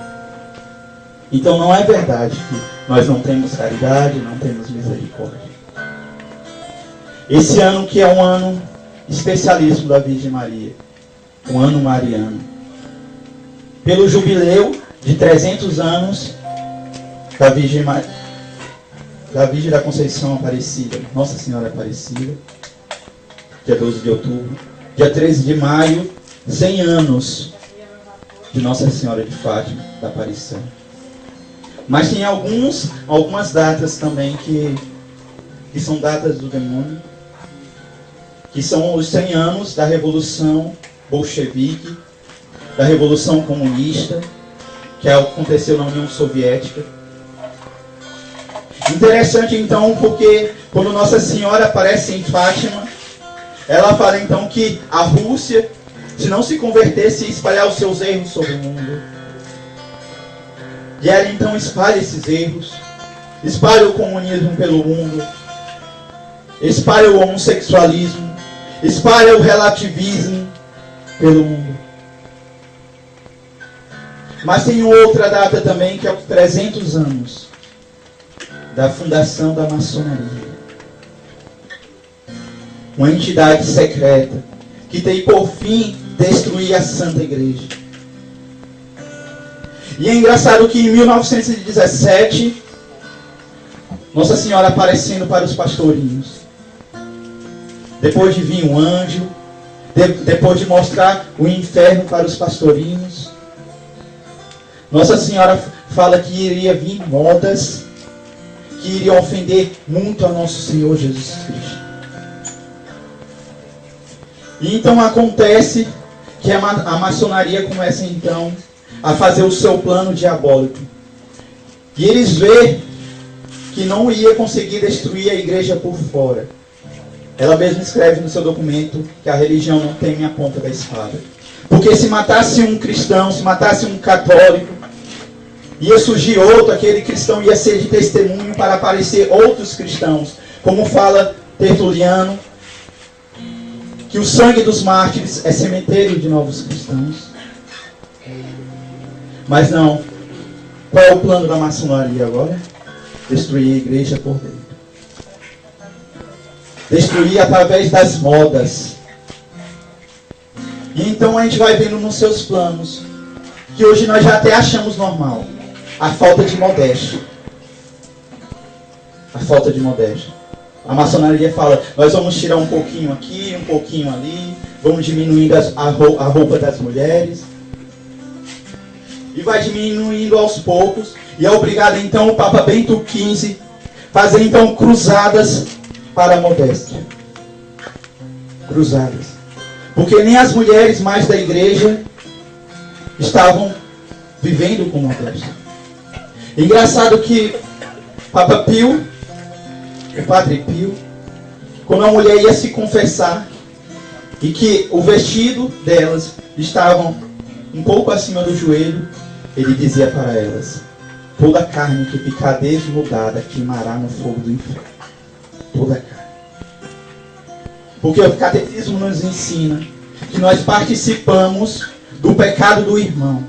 Então não é verdade que nós não temos caridade, não temos misericórdia. Esse ano que é um ano especialíssimo da Virgem Maria, um ano mariano, pelo jubileu de 300 anos da Virgem da Conceição Aparecida, Nossa Senhora Aparecida, dia 12 de outubro, dia 13 de maio, 100 anos de Nossa Senhora de Fátima, da Aparição. Mas tem algumas datas também que são datas do demônio, que são os 100 anos da Revolução Bolchevique, da Revolução Comunista, que aconteceu na União Soviética. Interessante então, porque quando Nossa Senhora aparece em Fátima, ela fala então que a Rússia, se não se convertesse, ia espalhar os seus erros sobre o mundo. E ela então espalha esses erros, espalha o comunismo pelo mundo, espalha o homossexualismo, espalha o relativismo pelo mundo. Mas tem outra data também, que é os 300 anos da fundação da maçonaria. Uma entidade secreta que tem por fim destruir a Santa Igreja. E é engraçado que em 1917, Nossa Senhora aparecendo para os pastorinhos, depois de vir um anjo, depois de mostrar o inferno para os pastorinhos, Nossa Senhora fala que iria vir modas que iriam ofender muito a nosso Senhor Jesus Cristo. E então acontece que a maçonaria começa então a fazer o seu plano diabólico. E eles veem que não ia conseguir destruir a igreja por fora. Ela mesma escreve no seu documento que a religião não teme a ponta da espada. Porque se matasse um cristão, se matasse um católico, ia surgir outro, aquele cristão ia ser de testemunho para aparecer outros cristãos. Como fala Tertuliano, que o sangue dos mártires é cemitério de novos cristãos. Mas não. Qual é o plano da maçonaria agora? Destruir a igreja por dentro. Destruir através das modas. E então a gente vai vendo nos seus planos, que hoje nós já até achamos normal, a falta de modéstia. A falta de modéstia. A maçonaria fala, nós vamos tirar um pouquinho aqui, um pouquinho ali, vamos diminuindo a roupa das mulheres. E vai diminuindo aos poucos. E é obrigado então o Papa Bento XV fazer então cruzadas para a modéstia. Cruzadas. Porque nem as mulheres mais da igreja estavam vivendo com modéstia. Engraçado que Papa Pio, o Padre Pio, quando a mulher ia se confessar e que o vestido delas estava um pouco acima do joelho, ele dizia para elas: toda carne que ficar desnudada queimará no fogo do inferno. Toda carne. Porque o catecismo nos ensina que nós participamos do pecado do irmão.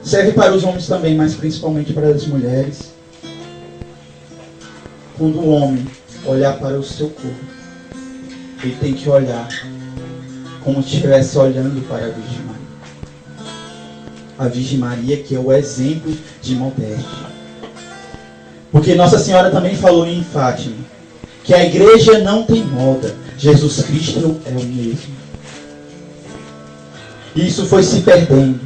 Serve para os homens também, mas principalmente para as mulheres. Quando o homem olhar para o seu corpo, ele tem que olhar como se estivesse olhando para a Virgem Maria. a Virgem Maria, que é o exemplo de modéstia. Porque Nossa Senhora também falou em Fátima que a igreja não tem moda, Jesus Cristo é o mesmo. E isso foi se perdendo.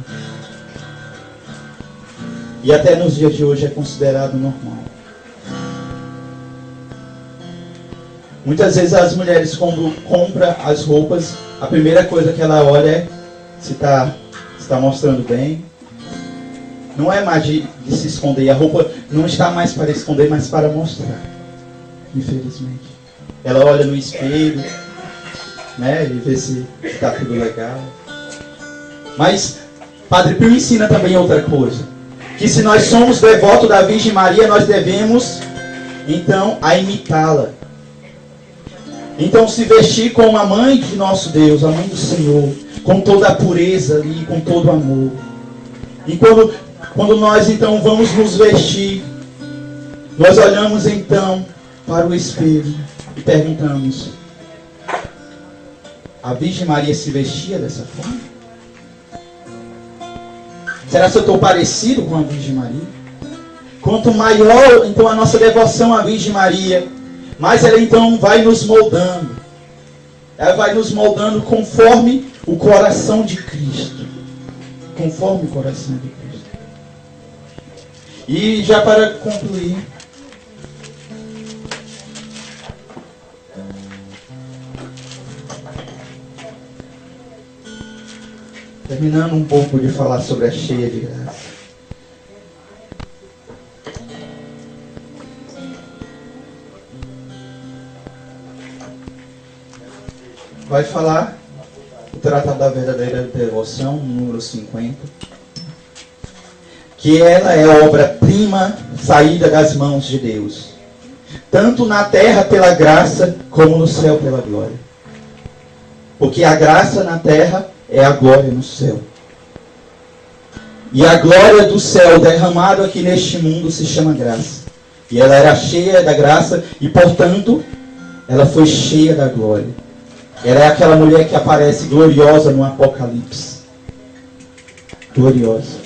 E até nos dias de hoje é considerado normal. Muitas vezes as mulheres, quando compram as roupas, a primeira coisa que ela olha é se está mostrando bem. Não é mais de se esconder. A roupa não está mais para esconder, mas para mostrar. Infelizmente. Ela olha no espelho, né, e vê se está tudo legal. Mas Padre Pio ensina também outra coisa. Que se nós somos devotos da Virgem Maria, nós devemos, então, a imitá-la. Então, se vestir como a mãe de nosso Deus, a mãe do Senhor, com toda a pureza ali, com todo o amor. E quando nós, então, vamos nos vestir, nós olhamos, então, para o espelho e perguntamos: a Virgem Maria se vestia dessa forma? Será que eu estou parecido com a Virgem Maria? Quanto maior, então, a nossa devoção à Virgem Maria, mas ela então vai nos moldando. Ela vai nos moldando conforme o coração de Cristo. Conforme o coração de Cristo. E já para concluir, terminando um pouco de falar sobre a cheia de graça. Vai falar o Tratado da Verdadeira Devoção, número 50, que ela é a obra-prima saída das mãos de Deus, tanto na terra pela graça, como no céu pela glória. Porque a graça na terra é a glória no céu. E a glória do céu derramado aqui neste mundo se chama graça. E ela era cheia da graça e, portanto, ela foi cheia da glória. Ela é aquela mulher que aparece gloriosa no Apocalipse. Gloriosa.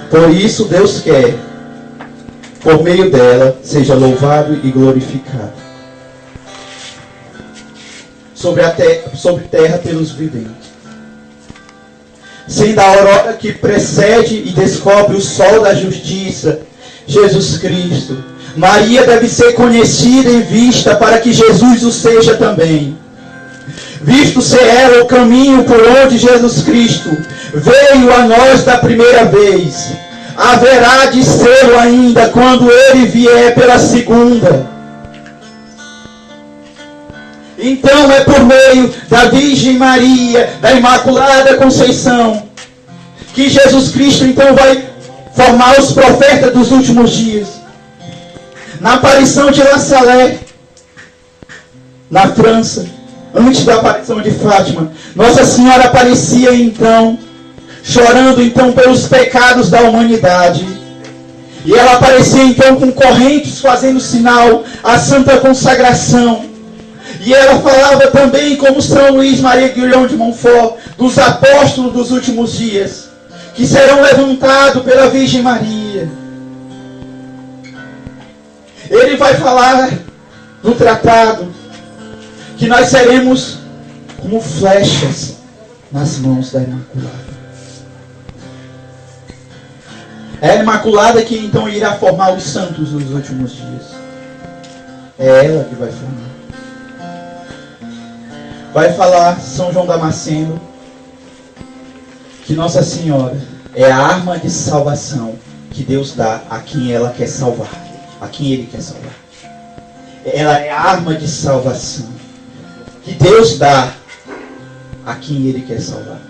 Por isso Deus quer, por meio dela, seja louvado e glorificado. Sobre terra pelos viventes. Sendo a aurora que precede e descobre o sol da justiça, Jesus Cristo, Maria deve ser conhecida e vista para que Jesus o seja também. Visto ser ela o caminho por onde Jesus Cristo veio a nós da primeira vez, haverá de ser ainda quando ele vier pela segunda. Então é por meio da Virgem Maria, da Imaculada Conceição, que Jesus Cristo então vai formar os profetas dos últimos dias. Na aparição de La Salette, na França, antes da aparição de Fátima, Nossa Senhora aparecia então, chorando então pelos pecados da humanidade. E ela aparecia então com correntes, fazendo sinal à santa consagração. E ela falava também, como São Luís Maria Guilhom de Montfort, dos apóstolos dos últimos dias, que serão levantados pela Virgem Maria. Ele vai falar no tratado que nós seremos como flechas nas mãos da Imaculada. É a Imaculada que então irá formar os santos nos últimos dias. É ela que vai formar. Vai falar São João Damasceno que Nossa Senhora é a arma de salvação que Deus dá a quem ela quer salvar. A quem Ele quer salvar. Ela é a arma de salvação que Deus dá a quem Ele quer salvar.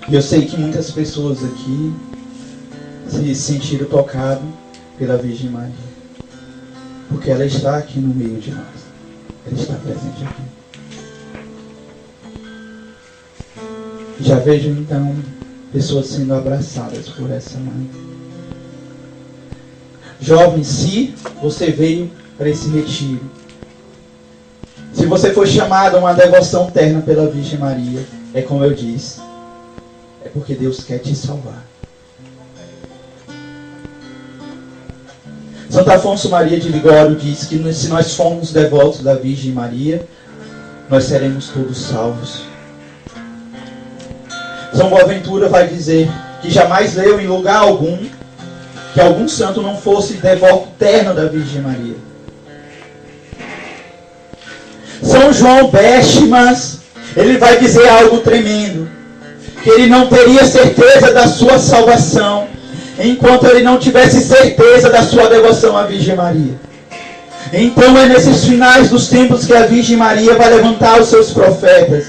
E eu sei que muitas pessoas aqui se sentiram tocadas pela Virgem Maria, porque ela está aqui no meio de nós. Ela está presente aqui. Já vejo então pessoas sendo abraçadas por essa mãe. Jovem, se você veio para esse retiro, se você for chamado a uma devoção terna pela Virgem Maria, é como eu disse, é porque Deus quer te salvar. Santo Afonso Maria de Ligório diz que se nós formos devotos da Virgem Maria, nós seremos todos salvos. São Boaventura vai dizer que jamais leu em lugar algum que algum santo não fosse devoto terno da Virgem Maria. São João Béchimas, ele vai dizer algo tremendo, que ele não teria certeza da sua salvação enquanto ele não tivesse certeza da sua devoção à Virgem Maria. Então é nesses finais dos tempos que a Virgem Maria vai levantar os seus profetas,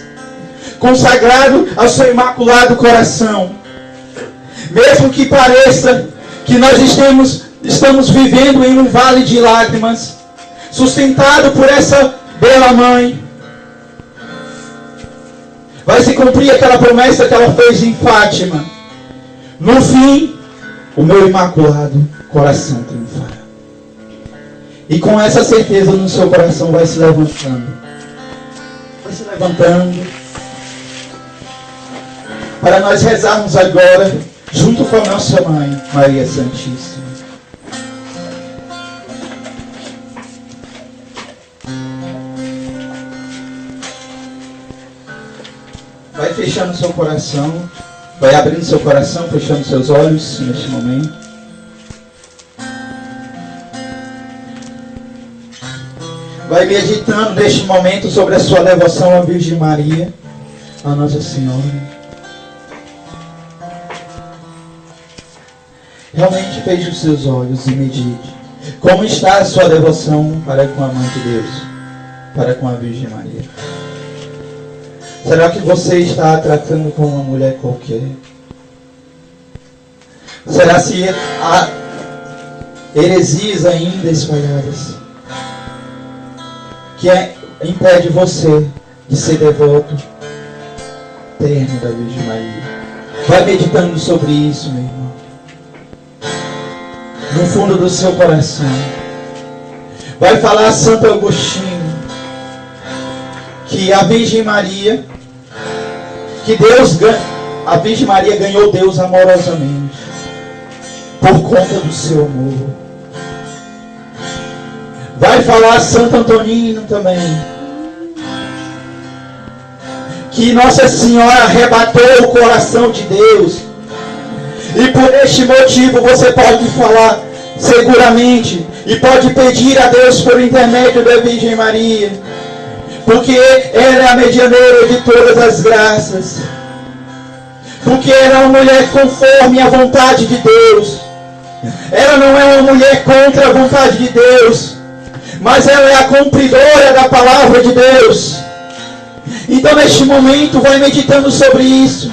consagrado ao seu imaculado coração. Mesmo que pareça que nós estamos vivendo em um vale de lágrimas, sustentado por essa bela mãe, vai se cumprir aquela promessa que ela fez em Fátima. No fim, o meu imaculado coração triunfará. E com essa certeza no seu coração vai se levantando. Vai se levantando. Para nós rezarmos agora, junto com a nossa mãe, Maria Santíssima. Vai fechando seu coração. Vai abrindo seu coração, fechando seus olhos neste momento. Vai meditando neste momento sobre a sua devoção à Virgem Maria, a Nossa Senhora. Realmente feche os seus olhos e medite. Como está a sua devoção para com a Mãe de Deus, para com a Virgem Maria? Será que você está a tratando como uma mulher qualquer? Será se há heresias ainda espalhadas que impede você de ser devoto terno da Virgem Maria? Vai meditando sobre isso, meu irmão. No fundo do seu coração. Vai falar a Santo Agostinho que a Virgem Maria, a Virgem Maria ganhou Deus amorosamente por conta do seu amor. Vai falar Santo Antonino também que Nossa Senhora arrebatou o coração de Deus, e por este motivo você pode falar seguramente e pode pedir a Deus por intermédio da Virgem Maria, porque ela é a medianeira de todas as graças, porque ela é uma mulher conforme a vontade de Deus. Ela não é uma mulher contra a vontade de Deus, mas ela é a cumpridora da palavra de Deus. Então neste momento vai meditando sobre isso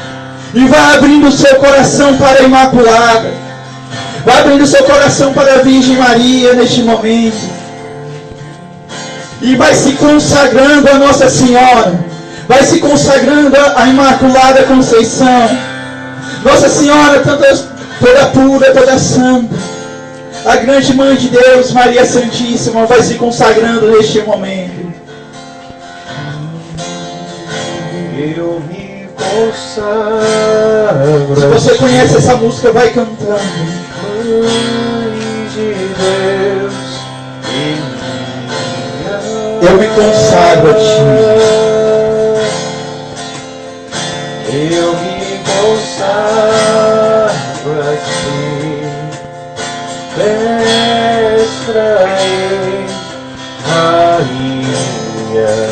e vai abrindo o seu coração para a Imaculada, vai abrindo o seu coração para a Virgem Maria neste momento. E vai se consagrando a Nossa Senhora, vai se consagrando a Imaculada Conceição, Nossa Senhora toda pura, toda santa, a grande Mãe de Deus, Maria Santíssima, vai se consagrando neste momento. Eu me consagro. Se você conhece essa música, vai cantando. Mãe de Deus, eu me consagro a Ti. Eu me consagro a Ti, Mestra e Rainha.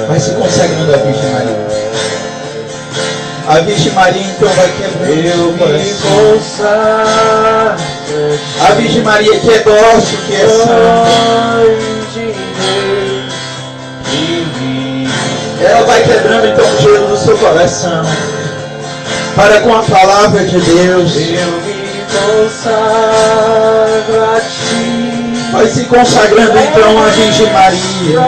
Vai se consagrando a Virgem Maria. A Virgem Maria então vai quebrando o coração. A Virgem Maria que é dócil, que é santa, ela vai quebrando então o gelo do seu coração para com a palavra de Deus. Eu me consagro a Ti. Vai se consagrando então a Virgem Maria.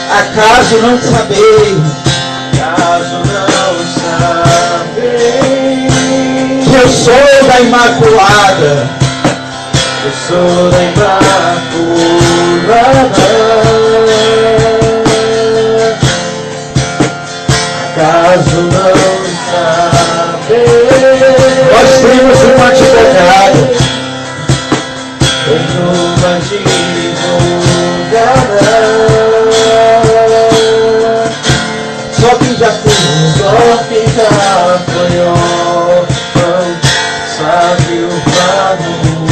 Acaso não sabeis que eu sou da Imaculada, sou da Imaculada. Acaso não saber, Nós temos um advogado. em uma advogada. Só quem já foi. Só quem já foi órfão sabe o valor,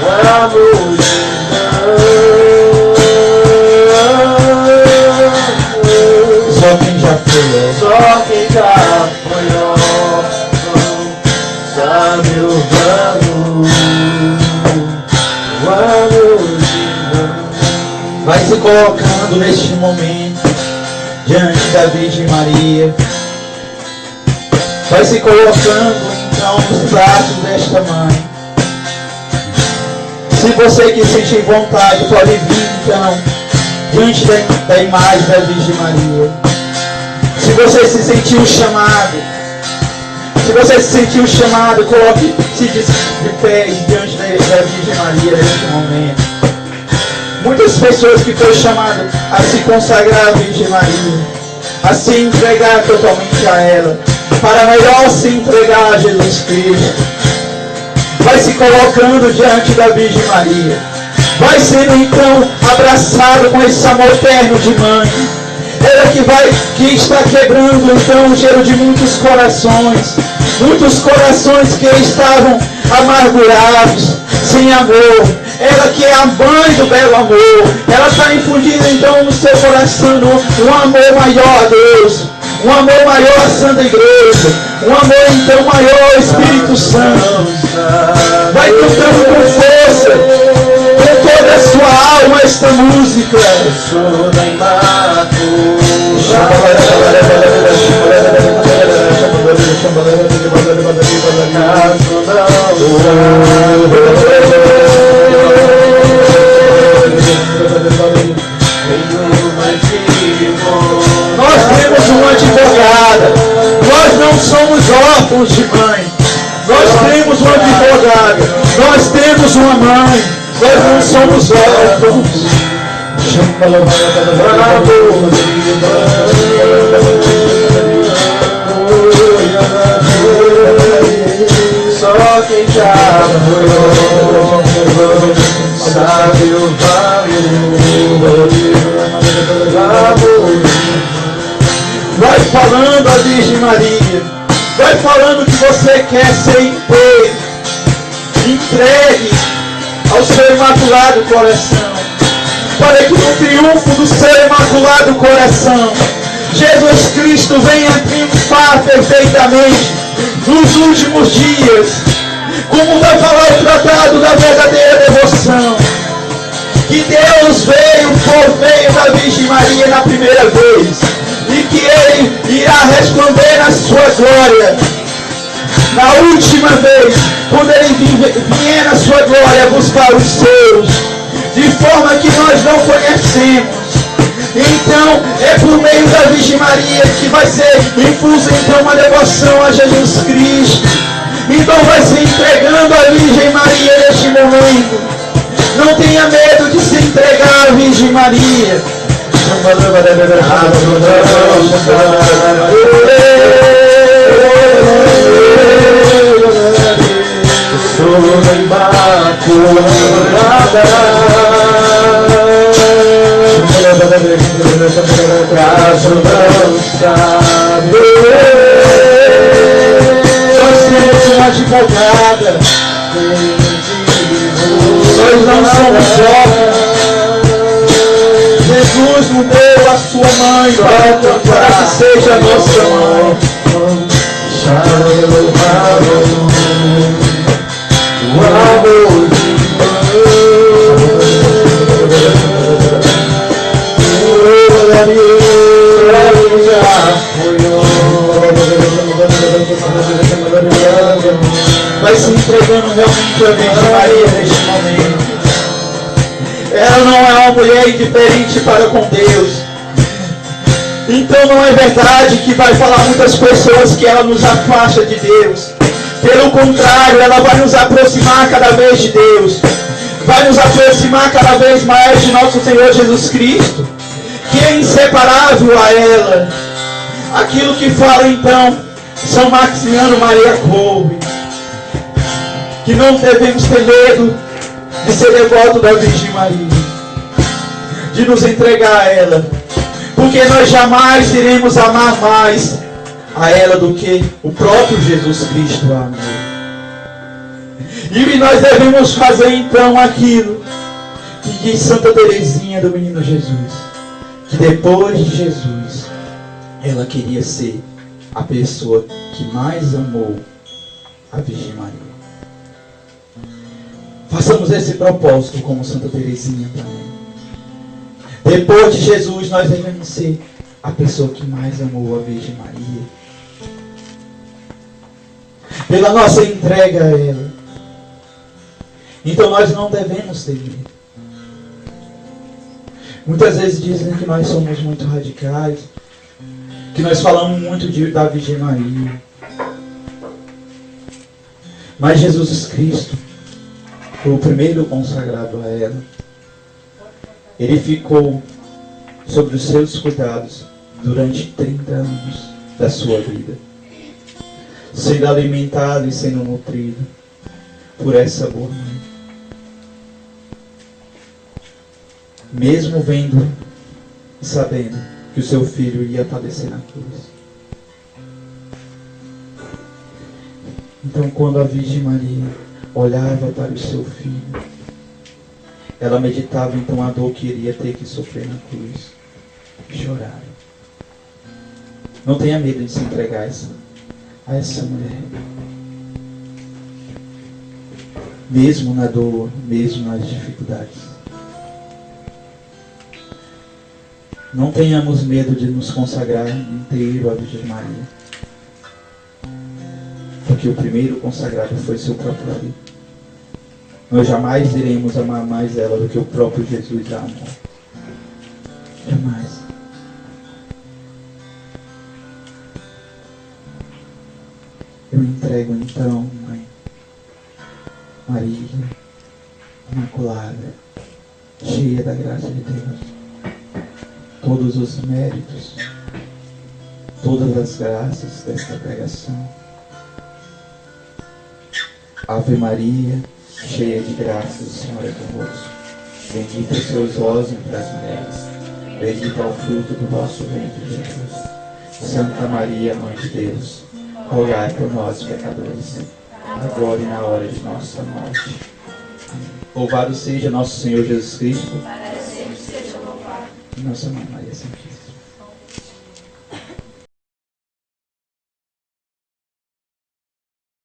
o amor de Deus. Só quem já foi. Só quem já foi órfão sabe o valor, o amor de Deus. Vai se colocando neste momento diante da Virgem Maria. Vai se colocando então nos braços desta mãe. Se você que sentir vontade, pode vir então diante da imagem da Virgem Maria. Se você se sentiu chamado, coloque-se de pés diante da Virgem Maria neste momento. Muitas pessoas que foram chamadas a se consagrar à Virgem Maria, a se entregar totalmente a ela, para melhor se entregar a Jesus Cristo. Vai se colocando diante da Virgem Maria. Vai sendo então abraçado com esse amor terno de mãe. Ela que está quebrando então o gelo de muitos corações que estavam amargurados, sem amor. Ela que é a mãe do belo amor, ela está infundindo então no seu coração um amor maior a Deus, um amor maior à Santa Igreja, um amor então maior ao Espírito Santo. Vai cantando com força, com toda a sua alma esta música. Eu sou da Nós temos uma advogada. Nós não somos órfãos de mãe. Nós temos uma advogada. Nós temos uma mãe. Nós não somos órfãos. Só quem já foi sabe o valor. Vai falando a Virgem Maria. Vai falando que você quer ser inteiro, entregue ao seu imaculado coração, para que no triunfo do seu imaculado coração, Jesus Cristo venha triunfar perfeitamente nos últimos dias, como vai falar o tratado da verdadeira devoção, que Deus veio por meio da Virgem Maria na primeira vez, e que Ele irá responder na sua glória na última vez, quando Ele vier na sua glória buscar os seus, de forma que nós não conhecemos. Então é por meio da Virgem Maria que vai ser infusa então uma devoção a Jesus Cristo. Então vai se entregando a Virgem Maria neste momento. Não tenha medo de se entregar à Virgem Maria. Sou da Imaculada. Caso não sabe, Nós temos uma advogada. Nós não somos órfãos. Jesus nos deu a sua mãe para que seja a nossa mãe. sabe o valor, o amor de Vai se entregando realmente a Virgem Maria neste momento. Ela não é uma mulher indiferente para com Deus. Então não é verdade que vai falar muitas pessoas que ela nos afasta de Deus. Pelo contrário, ela vai nos aproximar cada vez de Deus. Vai nos aproximar cada vez mais de nosso Senhor Jesus Cristo, que é inseparável a ela. Aquilo que fala então São Maximiano Maria Kolbe, que não devemos ter medo de ser devoto da Virgem Maria, de nos entregar a ela, porque nós jamais iremos amar mais a ela do que o próprio Jesus Cristo a amou. E nós devemos fazer então aquilo que diz Santa Teresinha do Menino Jesus, que depois de Jesus ela queria ser a pessoa que mais amou a Virgem Maria. Façamos esse propósito como Santa Teresinha também. Depois de Jesus nós devemos ser a pessoa que mais amou a Virgem Maria, pela nossa entrega a ela. Então nós não devemos ter medo. Muitas vezes dizem que nós somos muito radicais, que nós falamos muito da Virgem Maria. Mas Jesus Cristo foi o primeiro consagrado a ela. Ele ficou sob os seus cuidados durante 30 anos da sua vida, sendo alimentado e sendo nutrido por essa boa mãe. Mesmo vendo e sabendo que o seu filho ia padecer na cruz. Então, quando a Virgem Maria olhava para o seu filho, ela meditava então a dor que iria ter que sofrer na cruz. Chorava. Não tenha medo de se entregar a essa mulher. Mesmo na dor, mesmo nas dificuldades. Não tenhamos medo de nos consagrar inteiro à Virgem Maria. Porque o primeiro consagrado foi seu próprio filho. Nós jamais iremos amar mais ela do que o próprio Jesus a amou. Jamais. Eu entrego então, Mãe Maria Imaculada, cheia da graça de Deus, todos os méritos, todas as graças desta pregação. Ave Maria, cheia de graça, o Senhor é convosco. Bendita sois vós entre as mulheres, bendito é o fruto do vosso ventre, Jesus. Santa Maria, Mãe de Deus, rogai por nós, pecadores, agora e na hora de nossa morte. Amém. Louvado seja nosso Senhor Jesus Cristo. Para sempre seja louvado. E nossa Mãe Maria Santíssima.